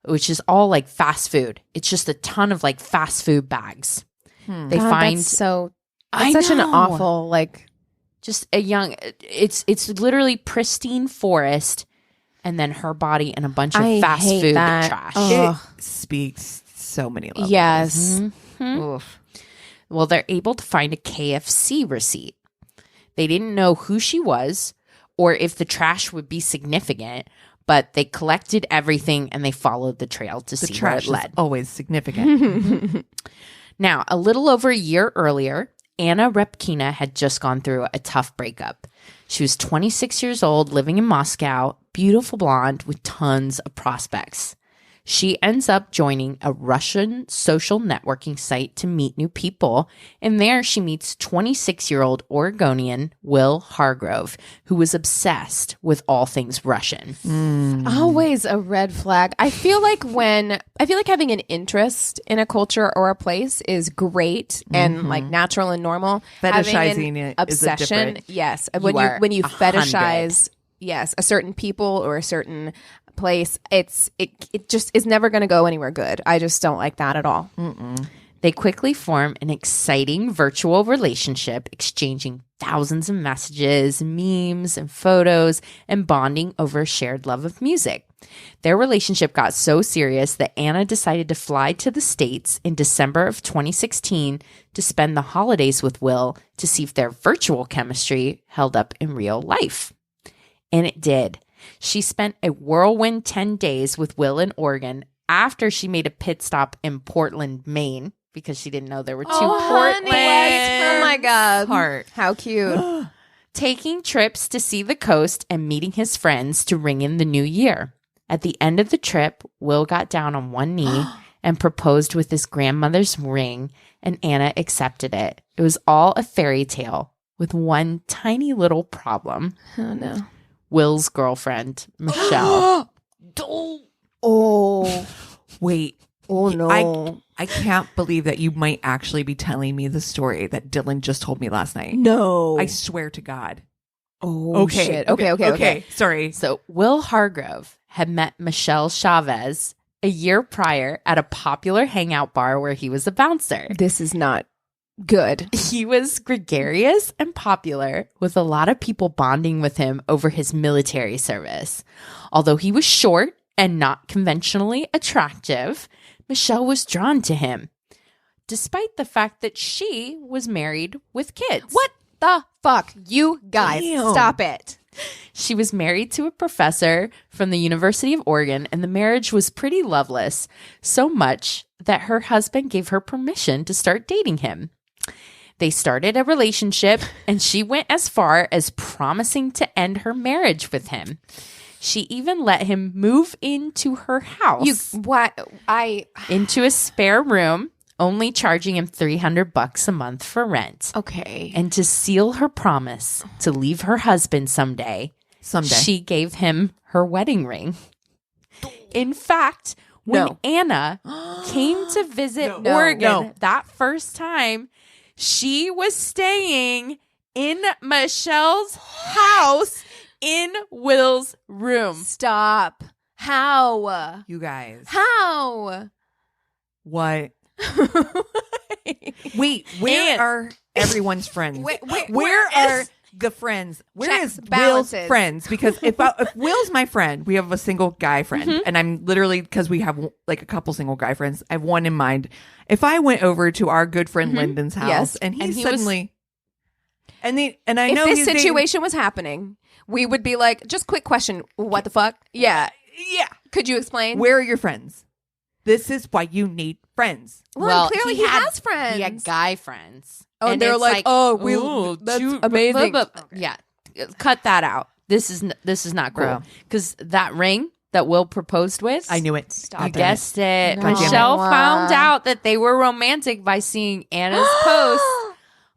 which is all like fast food, it's just a ton of like fast food bags. They God, find that's so. I That's such an know. awful like. just a young. It's literally pristine forest, and then her body in a bunch of I fast hate food that. trash. Ugh. It speaks so many levels. Yes. Oof. Well, they're able to find a KFC receipt. They didn't know who she was or if the trash would be significant, but they collected everything and they followed the trail to The see where trash it is led. always significant. Now, a little over a year earlier, Anna Repkina had just gone through a tough breakup. She was 26 years old, living in Moscow, beautiful blonde with tons of prospects. She ends up joining a Russian social networking site to meet new people, and there she meets 26-year-old Oregonian Will Hargrove, who was obsessed with all things Russian. Always a red flag. I feel like having an interest in a culture or a place is great and like natural and normal. Having Fetishizing an it is a obsession, different- yes. You When are you 100. fetishize, yes, a certain people or a certain place, it just is never going to go anywhere good. I just don't like that at all. They quickly form an exciting virtual relationship, exchanging thousands of messages, memes, and photos, and bonding over a shared love of music. Their relationship got so serious that Anna decided to fly to the States in December of 2016 to spend the holidays with Will to see if their virtual chemistry held up in real life. And it did. She spent a whirlwind 10 days with Will in Oregon after she made a pit stop in Portland, Maine, because she didn't know there were two Portlands. Oh my God. Heart. How cute. Taking trips to see the coast and meeting his friends to ring in the new year. At the end of the trip, Will got down on one knee and proposed with his grandmother's ring, and Anna accepted it. It was all a fairy tale with one tiny little problem. Oh no. Will's girlfriend, Michelle. Oh. Wait. Oh no. I can't believe that you might actually be telling me the story that Dylan just told me last night. No. I swear to God. Oh shit. Okay. Sorry. So Will Hargrove had met Michelle Chavez a year prior at a popular hangout bar where he was a bouncer. This is not good. He was gregarious and popular, with a lot of people bonding with him over his military service. Although he was short and not conventionally attractive, Michelle was drawn to him, despite the fact that she was married with kids. What the fuck? You guys, Damn. stop it. She was married to a professor from the University of Oregon, and the marriage was pretty loveless, so much that her husband gave her permission to start dating him. They started a relationship, and she went as far as promising to end her marriage with him. She even let him move into her house, into a spare room, only charging him $300 a month for rent. Okay. And to seal her promise to leave her husband someday, she gave him her wedding ring. In fact, when Anna came to visit Oregon that first time, she was staying in Michelle's house in Will's room. Stop. How? You guys. How? What? Wait, where are everyone's friends? Where are the friends? Where Checks, is Will's balances. friends? Because if Will's my friend, we have a single guy friend, and I'm literally, because we have like a couple single guy friends, I have one in mind. If I went over to our good friend Lyndon's house, Yes. and he And he suddenly, I If know this he's dating- situation was happening, we would be like, just quick question. What the fuck? Yeah. yeah. Could you explain? Where are your friends? This is why you need friends. Well, clearly he has friends. He had guy friends. Oh, and they're it's like, oh, that's amazing. Yeah, cut that out. This is not cool. Bro. Because that ring that Will proposed with, I knew it. Stop you it. guessed it. No. Michelle found out that they were romantic by seeing Anna's post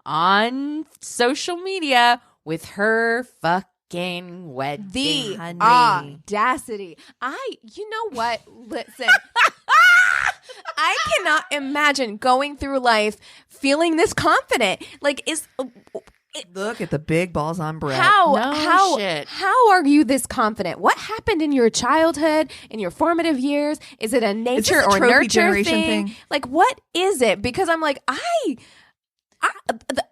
on social media with her fucking wedding The ring. audacity. You know what? Listen. I cannot imagine going through life feeling this confident. Like, Look at the big balls on Brett. Shit. how are you this confident? What happened in your childhood, in your formative years? Is it a nature this a or trophy nurture generation thing? thing? Like, what is it? Because I'm like,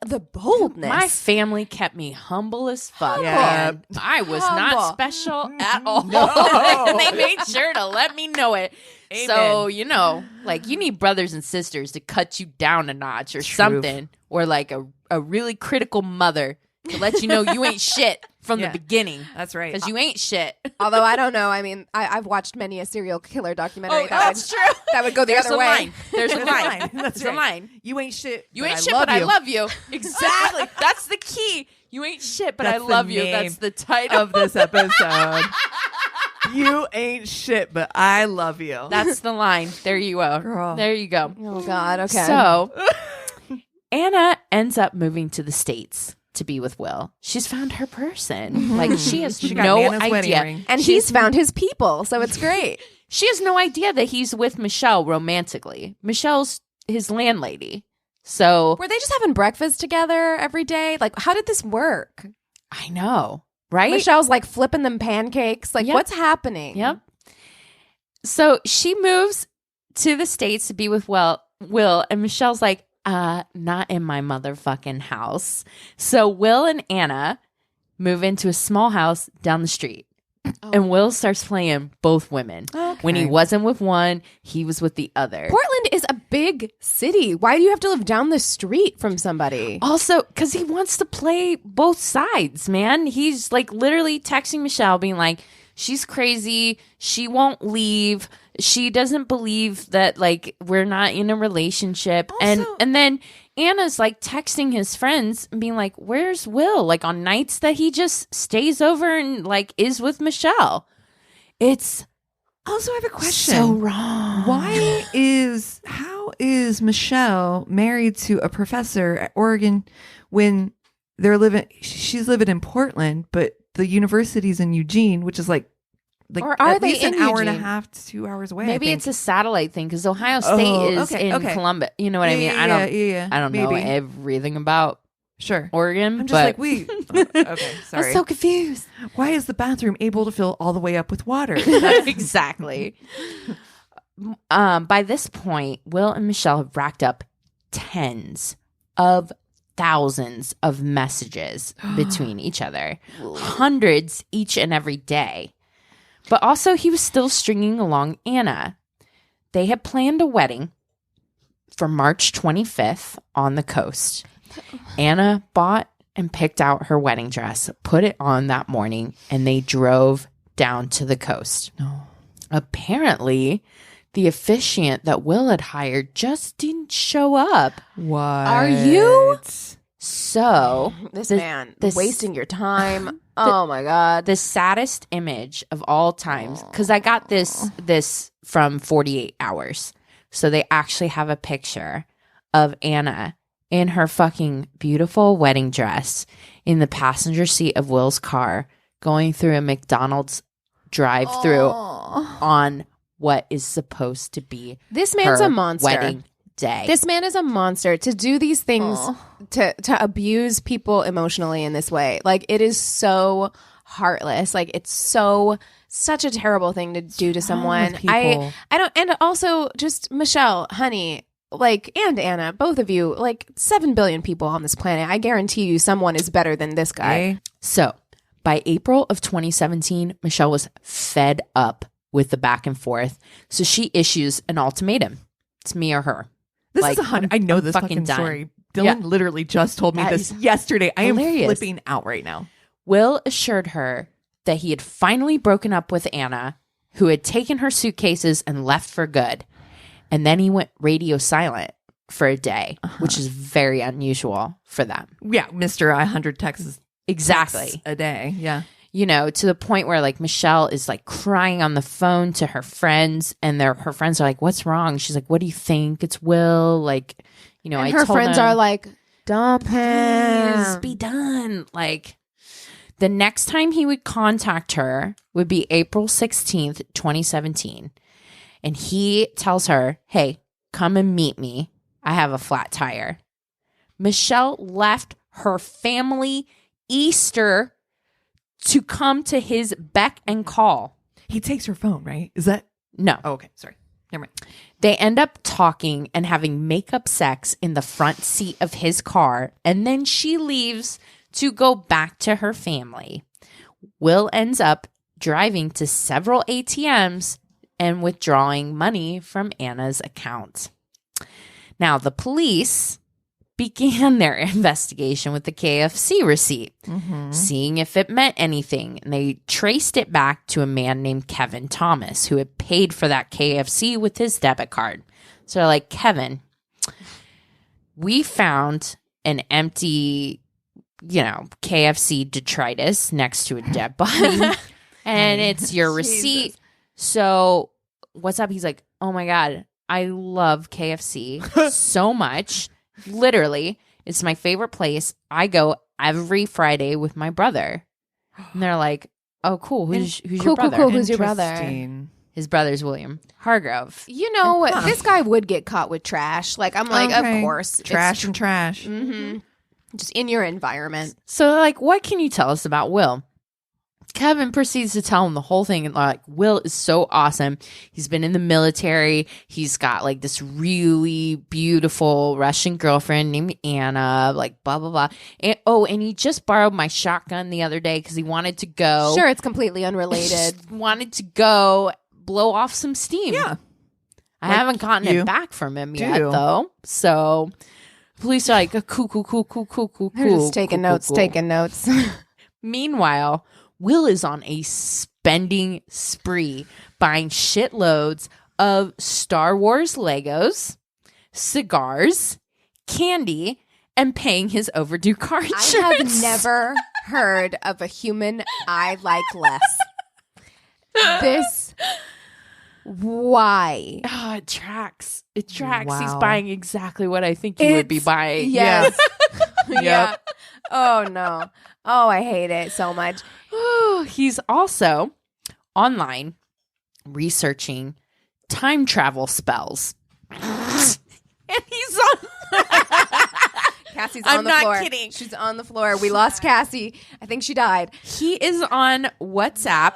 The boldness. My family kept me humble as fuck. Yeah. Man. I was not Humble. special at all. No. They made sure to let me know it. Amen. So, you know, like you need brothers and sisters to cut you down a notch or Truth. something. Or like a really critical mother to let you know you ain't shit from Yeah. the beginning. That's right. Because you ain't shit. Although I don't know. I mean, I've watched many a serial killer documentary. that's true. That would go the There's other a way. line. There's a That's line. right. That's There's a right. line. You ain't shit. You but ain't I shit, love but I you. love you. Exactly. That's the key. You ain't shit, but That's I the love you. name That's the title. of this episode. You ain't shit, but I love you. That's the line. There you go. Girl. There you go. Oh God. Okay. So Anna ends up moving to the States to be with Will. She's found her person. Like she has She got no Nana's wedding idea. ring. and he's found his people, so it's great. She has no idea that he's with Michelle romantically. Michelle's his landlady. So Were they just having breakfast together every day? Like, how did this work? I know, right? Michelle's like flipping them pancakes. Like, Yep. what's happening? Yep. So she moves to the States to be with Will, and Michelle's like, not in my motherfucking house. So Will and Anna move into a small house down the street. And Will starts playing both women. When he wasn't with one, he was with the other. Portland is a big city. Why do you have to live down the street from somebody? Also, because he wants to play both sides, man. He's like literally texting Michelle, being like, she's crazy. She won't leave. She doesn't believe that like we're not in a relationship. And then Anna's like texting his friends and being like, where's Will? Like on nights that he just stays over and like is with Michelle. It's Also, I have a question. so wrong. How is Michelle married to a professor at Oregon when she's living in Portland, but the university's in Eugene, which is like Or are at they least an in hour and a Eugene? half to 2 hours away. Maybe I it's think. a satellite thing because Ohio State is in Columbus. You know what I mean? I don't know Maybe. everything about Sure. Oregon. I'm just but like, wait. Okay, sorry. I'm so confused. Why is the bathroom able to fill all the way up with water? Exactly. By this point, Will and Michelle have racked up tens of thousands of messages between each other, hundreds each and every day. But also, he was still stringing along Anna. They had planned a wedding for March 25th on the coast. Anna bought and picked out her wedding dress, put it on that morning, and they drove down to the coast. No. Apparently, the officiant that Will had hired just didn't show up. What? Are you? So, This the- man this- wasting your time. Oh my God. the saddest image of all times, because I got this from 48 Hours. So they actually have a picture of Anna in her fucking beautiful wedding dress in the passenger seat of Will's car going through a McDonald's drive-through on what is supposed to be This man's her a monster. wedding day. This man is a monster to do these things, to abuse people emotionally in this way. Like, it is so heartless. Like, it's such a terrible thing to do to someone. with people? I don't, and also just Michelle, honey, like, and Anna, both of you, like 7 billion people on this planet. I guarantee you someone is better than this guy. Okay. So, by April of 2017, Michelle was fed up with the back and forth. So she issues an ultimatum. It's me or her. This Like, is I know I'm this fucking fucking done. story. Dylan Yeah. literally just told me That this is yesterday. I am hilarious. flipping out right now. Will assured her that he had finally broken up with Anna, who had taken her suitcases and left for good. And then he went radio silent for a day, which is very unusual for them. Yeah, Mr. 100 texts Exactly. a day. Yeah. You know, to the point where like Michelle is like crying on the phone to her friends, and her friends are like, "What's wrong?" She's like, "What do you think? It's Will." Like, you know, And I her told friends him, are like, dump "Please him. be done." Like, the next time he would contact her would be April 16th, 2017, and he tells her, "Hey, come and meet me. I have a flat tire." Michelle left her family Easter to come to his beck and call. He takes her phone, right? Is that? No. Oh, okay. Sorry. Never mind. They end up talking and having makeup sex in the front seat of his car, and then she leaves to go back to her family. Will ends up driving to several ATMs and withdrawing money from Anna's account. Now, the police began their investigation with the KFC receipt, seeing if it meant anything. And they traced it back to a man named Kevin Thomas, who had paid for that KFC with his debit card. So they're like, Kevin, we found an empty, KFC detritus next to a dead body, and it's your receipt. So what's up? He's like, oh my God, I love KFC so much. Literally, it's my favorite place. I go every Friday with my brother. And they're like, oh, cool. Who's your brother? Cool. Who's your brother? Interesting. His brother's William Hargrove. This guy would get caught with trash. Like, I'm like, Okay. of course. Trash and trash. Mm-hmm. Just in your environment. So, like, what can you tell us about Will? Kevin proceeds to tell him the whole thing. And like, Will is so awesome. He's been in the military. He's got like this really beautiful Russian girlfriend named Anna, like blah, blah, blah. And he just borrowed my shotgun the other day because he wanted to go. Sure, it's completely unrelated. Wanted to go blow off some steam. Yeah. I haven't gotten you it back from him yet, do. though. So police are like, cool. They're just taking notes. Meanwhile, Will is on a spending spree, buying shitloads of Star Wars Legos, cigars, candy, and paying his overdue car insurance. I have never heard of a human I like less. Why? Oh, it tracks. It tracks. Wow. He's buying exactly what I think he would be buying. Yes. Yep. Yeah. Oh, no. Oh, I hate it so much. He's also online researching time travel spells. And he's on. Cassie's I'm on the not floor. kidding. She's on the floor. We lost Cassie. I think she died. He is on WhatsApp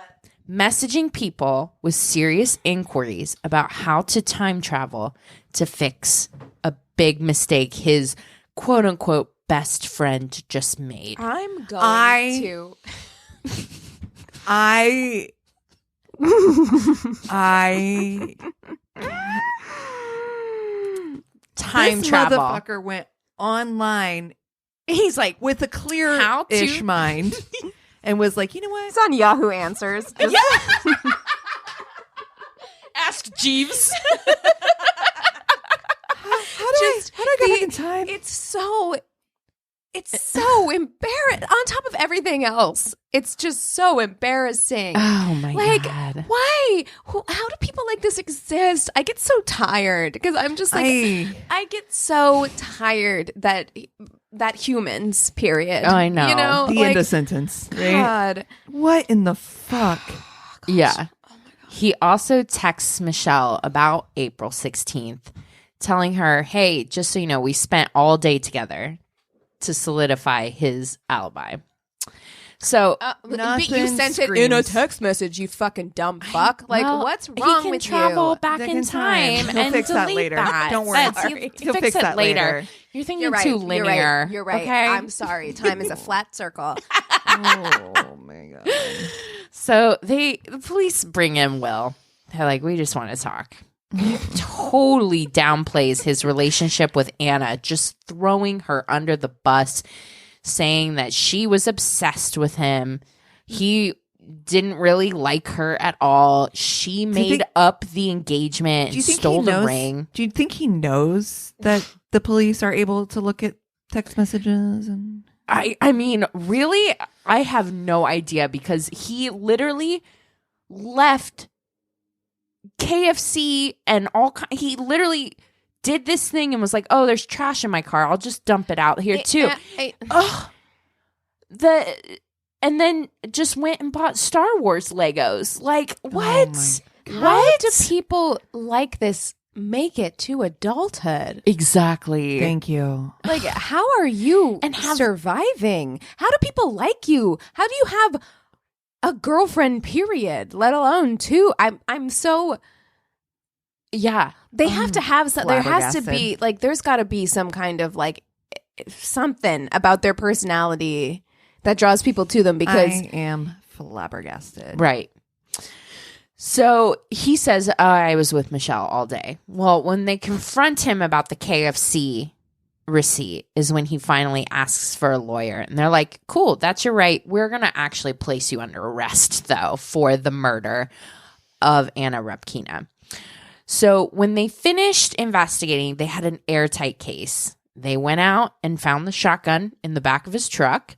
messaging people with serious inquiries about how to time travel to fix a big mistake his quote unquote best friend just made. I'm going to. I Time this travel. motherfucker went online He's like, with a How clear-ish to- mind and was like, you know what? It's on Yahoo Answers. Just- ask Jeeves. How do I go back in time? It's so embarrassing. On top of everything else, it's just so embarrassing. Oh my Like, God. why? How do people like this exist? I get so tired because I'm just like, I get so tired that humans, period. Oh, I know. You know, The end of sentence. Right? God. What in the fuck? Yeah. He also texts Michelle about April 16th, telling her, hey, just so you know, we spent all day together to solidify his alibi. So But you sent it in a text message, you fucking dumb fuck. Like, well, what's he wrong can with travel you? back in time He'll and fix that delete later. that. Don't worry. That's- Sorry. He'll fix it that later. You're thinking You're right. too linear. You're right. Okay? I'm sorry. Time is a flat circle. Oh my god. So the police bring in Will. They're like, we just want to talk. He totally downplays his relationship with Anna, just throwing her under the bus, saying that she was obsessed with him. He didn't really like her at all. She made up the engagement and stole the ring. Do you think he knows that the police are able to look at text messages and I mean, really, I have no idea because he literally left KFC and he literally did this thing and was like, "Oh, there's trash in my car. I'll just dump it out here too." And then just went and bought Star Wars Legos. Like, what? How do people like this make it to adulthood? Exactly. Thank you. Like, how are you surviving? How do people like you? How do you have a girlfriend, period, let alone two? I'm so Yeah. They have to have some, there has to Flabbergasted. be like, there's got to be some kind of like something about their personality that draws people to them because I am flabbergasted. Right. So he says, I was with Michelle all day. Well, when they confront him about the KFC receipt is when he finally asks for a lawyer. And they're like, cool, that's your right. We're going to actually place you under arrest, though, for the murder of Anna Repkina. So when they finished investigating, they had an airtight case. They went out and found the shotgun in the back of his truck.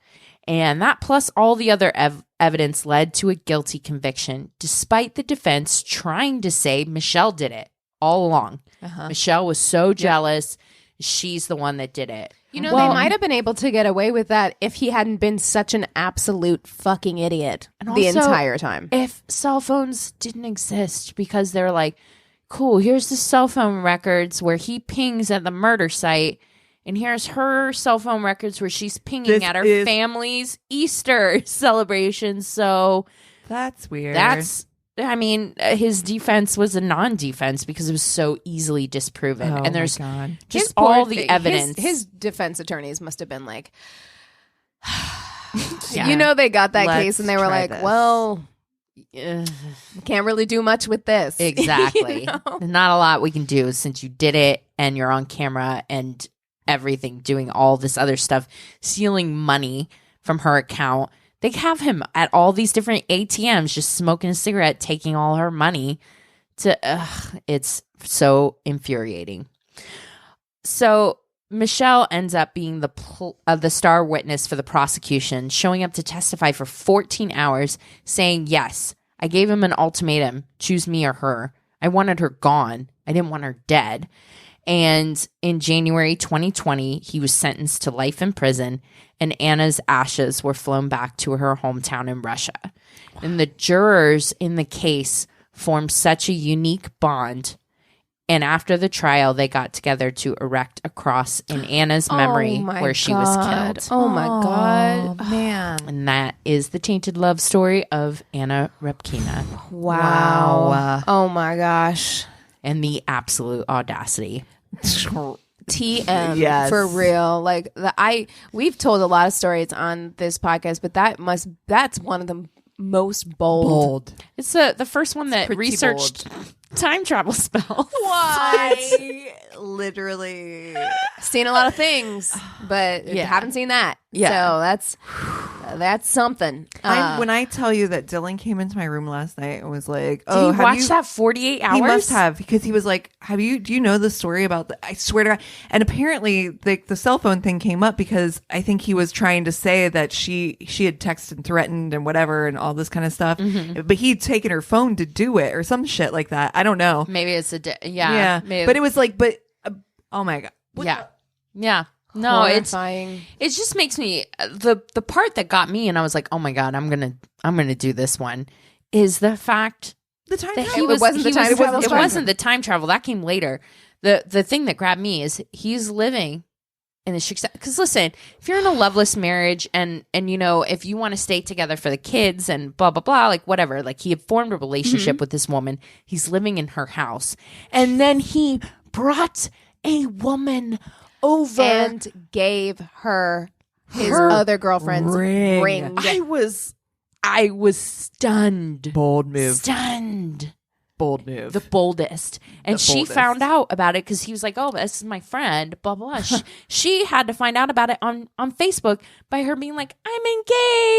And that plus all the other evidence led to a guilty conviction, despite the defense trying to say Michelle did it all along. Michelle was so jealous. She's the one that did it. you know, they might have been able to get away with that if he hadn't been such an absolute fucking idiot And the also, entire time. If cell phones didn't exist, because they're like, cool, here's the cell phone records where he pings at the murder site. And here's her cell phone records where she's pinging at her family's Easter celebration. So That's weird. I mean, his defense was a non-defense because it was so easily disproven. Oh and there's my God. just His poor all the thing- evidence. His defense attorneys must have been like, Yeah. you know, they got that Let's case and they were try like, this. well, Ugh. can't really do much with this. Exactly. You know? There's not a lot we can do since you did it and you're on camera and everything, doing all this other stuff, stealing money from her account. They have him at all these different ATMs just smoking a cigarette, taking all her money. It's so infuriating. So Michelle ends up being the star witness for the prosecution, showing up to testify for 14 hours, saying, yes, I gave him an ultimatum, choose me or her. I wanted her gone. I didn't want her dead. And in January 2020, he was sentenced to life in prison, and Anna's ashes were flown back to her hometown in Russia. Wow. And the jurors in the case formed such a unique bond. And after the trial, they got together to erect a cross in Anna's memory where she was killed. Oh my God. man. And that is the tainted love story of Anna Repkina. Wow. Oh my gosh. And the absolute audacity. TM Yes. for real. Like we've told a lot of stories on this podcast, but that's one of the most bold. It's the first one that pretty researched time travel spells. Why? Literally. Seen a lot of things, but haven't seen that. Yeah. So that's something. When I tell you that Dylan came into my room last night and was like, Did you watch that 48 hours? He must have, because he was like, do you know the story about I swear to God. And apparently the cell phone thing came up because I think he was trying to say that she had texted and threatened and whatever and all this kind of stuff. Mm-hmm. But he'd taken her phone to do it or some shit like that. I don't know. Maybe it's Yeah. Maybe. But it was like, oh my God. Yeah. No, horrifying. it just makes me the part that got me, and I was like, oh my God, I'm gonna do this one, is the fact The time that travel. it wasn't the the time travel that came later. The thing that grabbed me is he's living in the because listen, if you're in a loveless marriage and you know, if you want to stay together for the kids and blah blah blah, like whatever, like he had formed a relationship with this woman, he's living in her house, and then he brought a woman over And gave her his other girlfriend's ring. I was stunned. Bold move. Stunned. Bold move. The boldest. And she boldest. found out about it because he was like, oh, this is my friend, blah, blah, blah. She had to find out about it on Facebook by her being like, I'm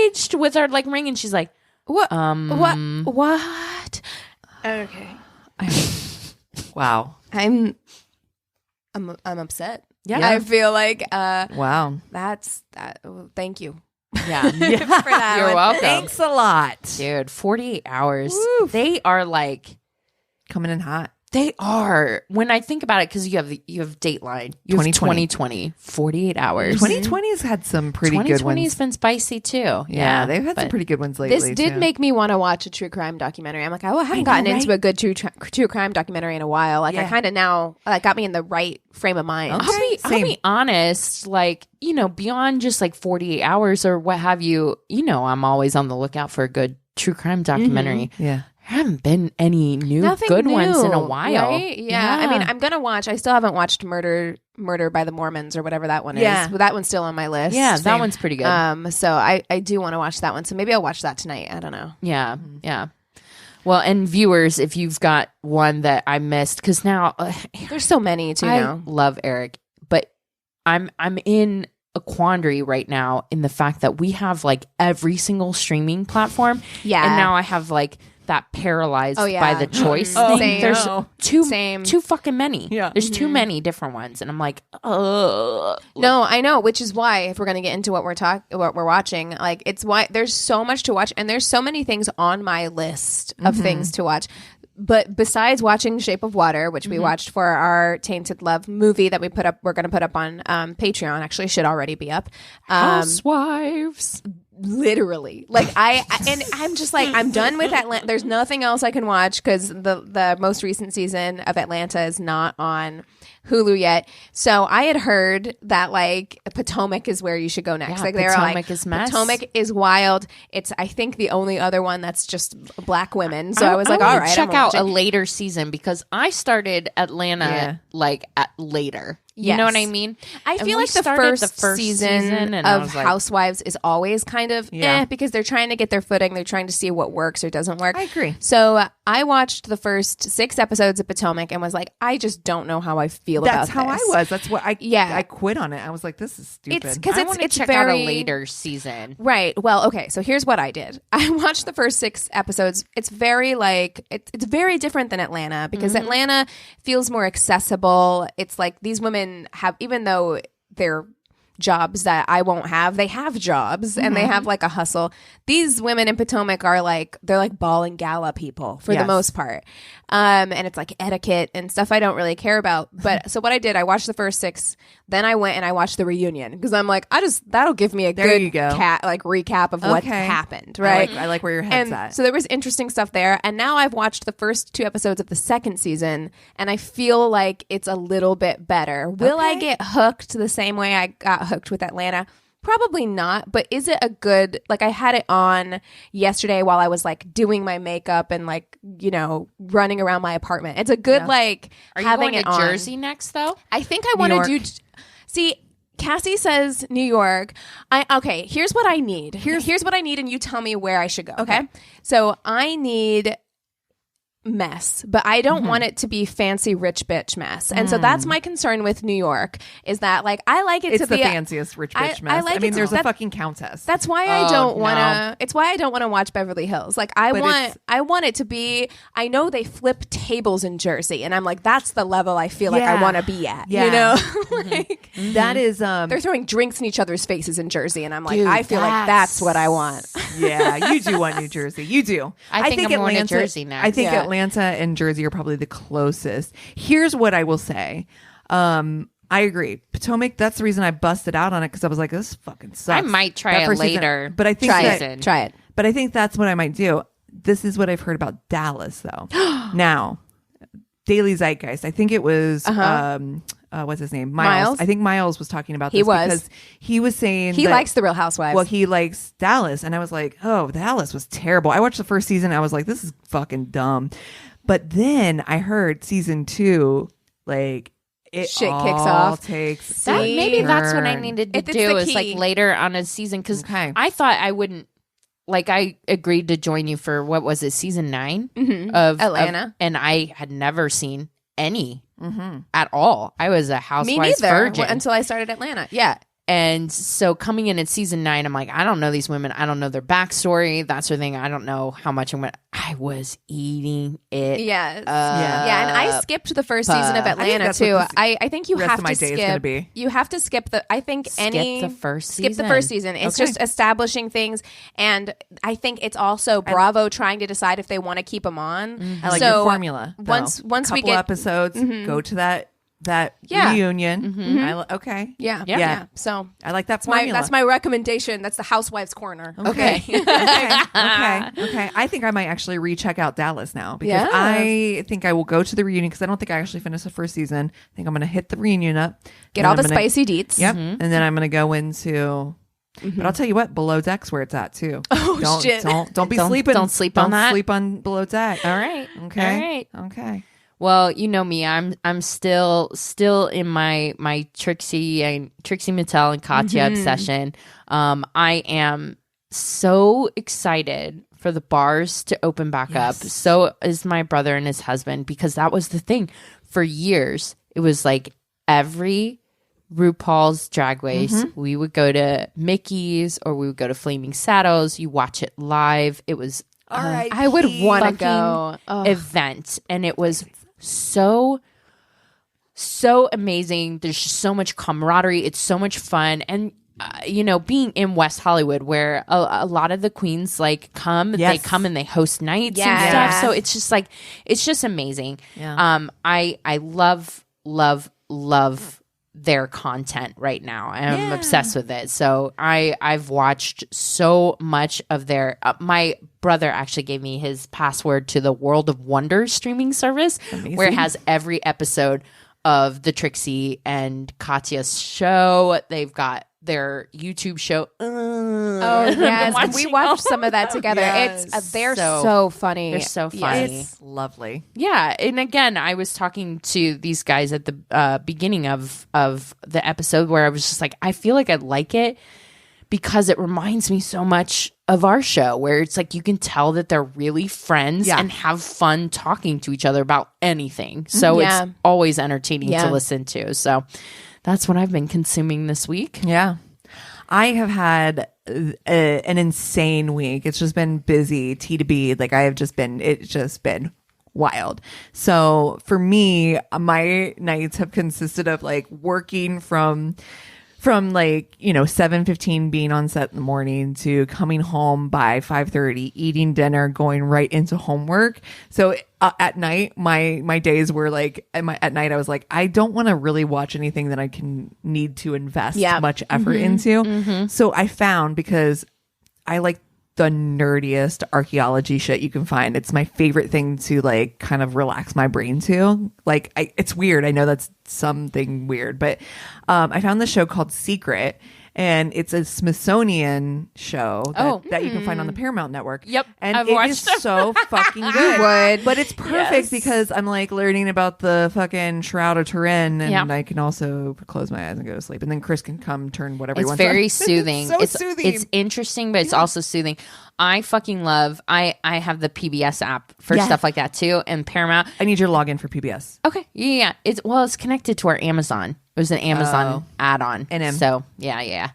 engaged with her like ring. And she's like, What? Um, What? Okay. Wow. I'm upset. Yeah. I feel like Wow. that's that. Thank you. yeah. For that You're one. welcome. Thanks a lot. Dude, 48 hours. Woo. They are like, Coming in hot. they are. When I think about it, because you have Dateline, you have 2020. 2020, 48 hours. 2020's had some pretty good 2020 has ones. been spicy too. Yeah, they've had some but pretty good ones lately. This did too. make me want to watch a true crime documentary. I'm like, I haven't know, gotten right? into a good true crime documentary in a while. Like, I Yeah. kind of now, like, got me in the right frame of mind. Okay. I'll Same. be honest, like, you know, beyond just like 48 hours or what have you, you know, I'm always on the lookout for a good true crime documentary. Yeah. haven't been any new Nothing good ones in a new, while. right? Yeah. I mean, I'm gonna watch. I still haven't watched Murder by the Mormons or whatever that one is. But that one's still on my list. Yeah, that one's pretty good. So I do want to watch that one. So maybe I'll watch that tonight. I don't know. Yeah, yeah. Well, and viewers, if you've got one that I missed, because now There's so many too I now. love Eric, but I'm in a quandary right now in the fact that we have like every single streaming platform. Yeah. And now I have like that paralyzed by the choice thing. Same. There's Same. too fucking many. Yeah. There's too many different ones. And I'm like, ugh. No, I know, which is why if we're going to get into what we're watching, like it's why there's so much to watch and there's so many things on my list of things to watch. But besides watching Shape of Water, which we watched for our Tainted Love movie that we're going to put up on Patreon, actually should already be up. Housewives. Literally, like I'm just like, I'm done with Atlanta. There's nothing else I can watch because the most recent season of Atlanta is not on Hulu yet. So I had heard that like Potomac is where you should go next. Yeah, like they're Potomac like is mess. Potomac is wild. It's I think the only other one that's just black women. So I was like, all right, check I'm out a watching. later season because I started Atlanta like at later. You know what I mean? I And feel we like the started first season and I of was like, Housewives is always kind of because they're trying to get their footing. They're trying to see what works or doesn't work. I agree. So I watched the first 6 episodes of Potomac and was like, I just don't know how I feel about this. That's how I was. That's what I quit on it. I was like, this is stupid. It's because it's check very out a later season. Right. Well, okay. So here's what I did. I watched the first 6 episodes. It's very like it's very different than Atlanta because Atlanta feels more accessible. It's like these women have, even though they're jobs that I won't have, they have jobs and they have like a hustle. These women in Potomac are like, they're like ball and gala people for the most part. And it's like etiquette and stuff I don't really care about. But so what I did, I watched the first 6, then I went and I watched the reunion because I'm like, that'll give me a good recap of what happened. Right. I like where your head's and at. so there was interesting stuff there. And now I've watched the first 2 episodes of the second season and I feel like it's a little bit better. Will I get hooked the same way I got hooked with Atlanta? Probably not, but is it a good, like I had it on yesterday while I was like doing my makeup and like, you know, running around my apartment. It's a good like Are you having going it to on. Jersey next though? I think I want to do. See, Cassie says New York. Okay, here's what I need. Here's what I need, and you tell me where I should go. Okay, so I need mess, but I don't want it to be fancy rich bitch mess. And so that's my concern with New York is that like I like it to be the fanciest rich bitch mess. I mean, there's a fucking countess. That's why I don't want to. It's why I don't want to watch Beverly Hills. Like I want it to be. I know they flip tables in Jersey, and I'm like, that's the level I feel like I want to be at. You know, like that is. They're throwing drinks in each other's faces in Jersey, and I'm like, Dude, I feel like that's what I want. Yeah, you do want New Jersey. You do. I think I'm going to Jersey next. I think Atlanta and Jersey are probably the closest. Here's what I will say. I agree. Potomac, that's the reason I busted out on it because I was like, this fucking sucks. I might try it later. But I think Try it. But I think that's what I might do. This is what I've heard about Dallas, though. Now, Daily Zeitgeist. I think it was what's his name? Miles. I think Miles was talking about this because he was saying he likes the Real Housewives. Well, he likes Dallas, and I was like, oh, Dallas was terrible. I watched the first season. I was like, this is fucking dumb. But then I heard season 2, like it shit all kicks off. Takes Maybe that's what I needed to do is like key. later on a season because I thought I wouldn't. Like I agreed to join you for what was it, season 9 of Atlanta, and I had never seen any at all. I was a Housewives virgin until I started Atlanta. Yeah. And so coming in at season 9, I'm like, I don't know these women. I don't know their backstory. That's the thing. I don't know how much I was eating it. Yes. Yeah. And I skipped the first season of Atlanta too. I think you have to skip. You have to skip the. I think skip the first season. It's just establishing things, and I think it's also Bravo trying to decide if they want to keep them on. I like your formula. Once we get episodes, go to that reunion. Okay. Yeah. So I like that formula. That's my recommendation. That's the Housewives Corner. Okay. Okay. I think I might actually recheck out Dallas now because I think I will go to the reunion because I don't think I actually finished the first season. I think I'm going to hit the reunion up. Get all the spicy deets. Yep. And then I'm going to go into But I'll tell you what, Below Deck's where it's at too. Oh, shit. Don't be sleeping. Don't sleep on that. Don't sleep on Below Deck. All right. Okay. All right. Okay. Well, you know me. I'm still in my Trixie Mattel and Katya obsession. I am so excited for the bars to open back up. So is my brother and his husband, because that was the thing for years. It was like every RuPaul's Drag Race, we would go to Mickey's or we would go to Flaming Saddles. You watch it live. It was I would want to go. event, and it was so amazing. There's just so much camaraderie. It's so much fun. And being in West Hollywood, where a lot of the queens like come, they come and they host nights and stuff. So it's just like, it's just amazing. Yeah. I love their content right now. I'm obsessed with it. So I've watched so much of their, my brother actually gave me his password to the World of Wonder streaming service, where it has every episode of the Trixie and Katya's show. They've got their YouTube show. Oh yes, and we watched some of that together. Yes. It's they're so funny. They're so funny. It's lovely. Yeah, and again, I was talking to these guys at the beginning of the episode where I was just like, I feel like I like it because it reminds me so much of our show, where it's like you can tell that they're really friends and have fun talking to each other about anything. So it's always entertaining to listen to. So that's what I've been consuming this week. Yeah. I have had an insane week. It's just been busy, T to B. Like it's just been wild. So for me, my nights have consisted of like working from like 7:15 being on set in the morning to coming home by 5:30, eating dinner, going right into homework. So at night, my days were like at night I was like, I don't want to really watch anything that I can need to invest much effort into. So I found, because I like the nerdiest archaeology shit you can find. It's my favorite thing to like kind of relax my brain to. Like it's weird. I know that's something weird, but I found this show called Secret, and it's a Smithsonian show that you can find on the Paramount Network. Yep, and I've it watched is so fucking good. You would, but it's perfect because I'm like learning about the fucking Shroud of Turin, and I can also close my eyes and go to sleep, and then Chris can come turn whatever he wants. It's very soothing. It's so soothing. It's interesting, but it's also soothing. I fucking love. I have the PBS app for stuff like that too, and Paramount. I need your login for PBS. Okay, yeah. It's connected to our Amazon. It was an Amazon add-on. So yeah.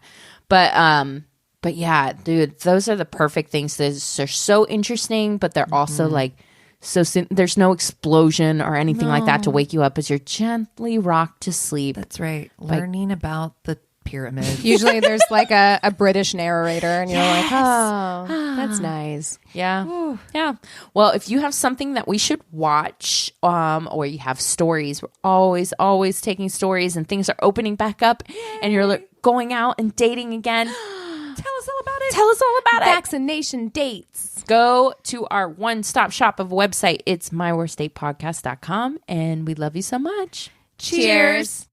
But yeah, dude, those are the perfect things. They're so interesting, but they're also like so. There's no explosion or anything like that to wake you up as you're gently rocked to sleep. That's right. Learning about the pyramid. Usually there's like a British narrator, and you're like, oh, that's nice. Yeah. Yeah. Well, if you have something that we should watch, or you have stories, we're always taking stories, and things are opening back up. Yay. And you're going out and dating again. Tell us all about it. Tell us all about Vaccination dates. Go to our one-stop shop of a website. It's myworstdatepodcast.com, and we love you so much. Cheers.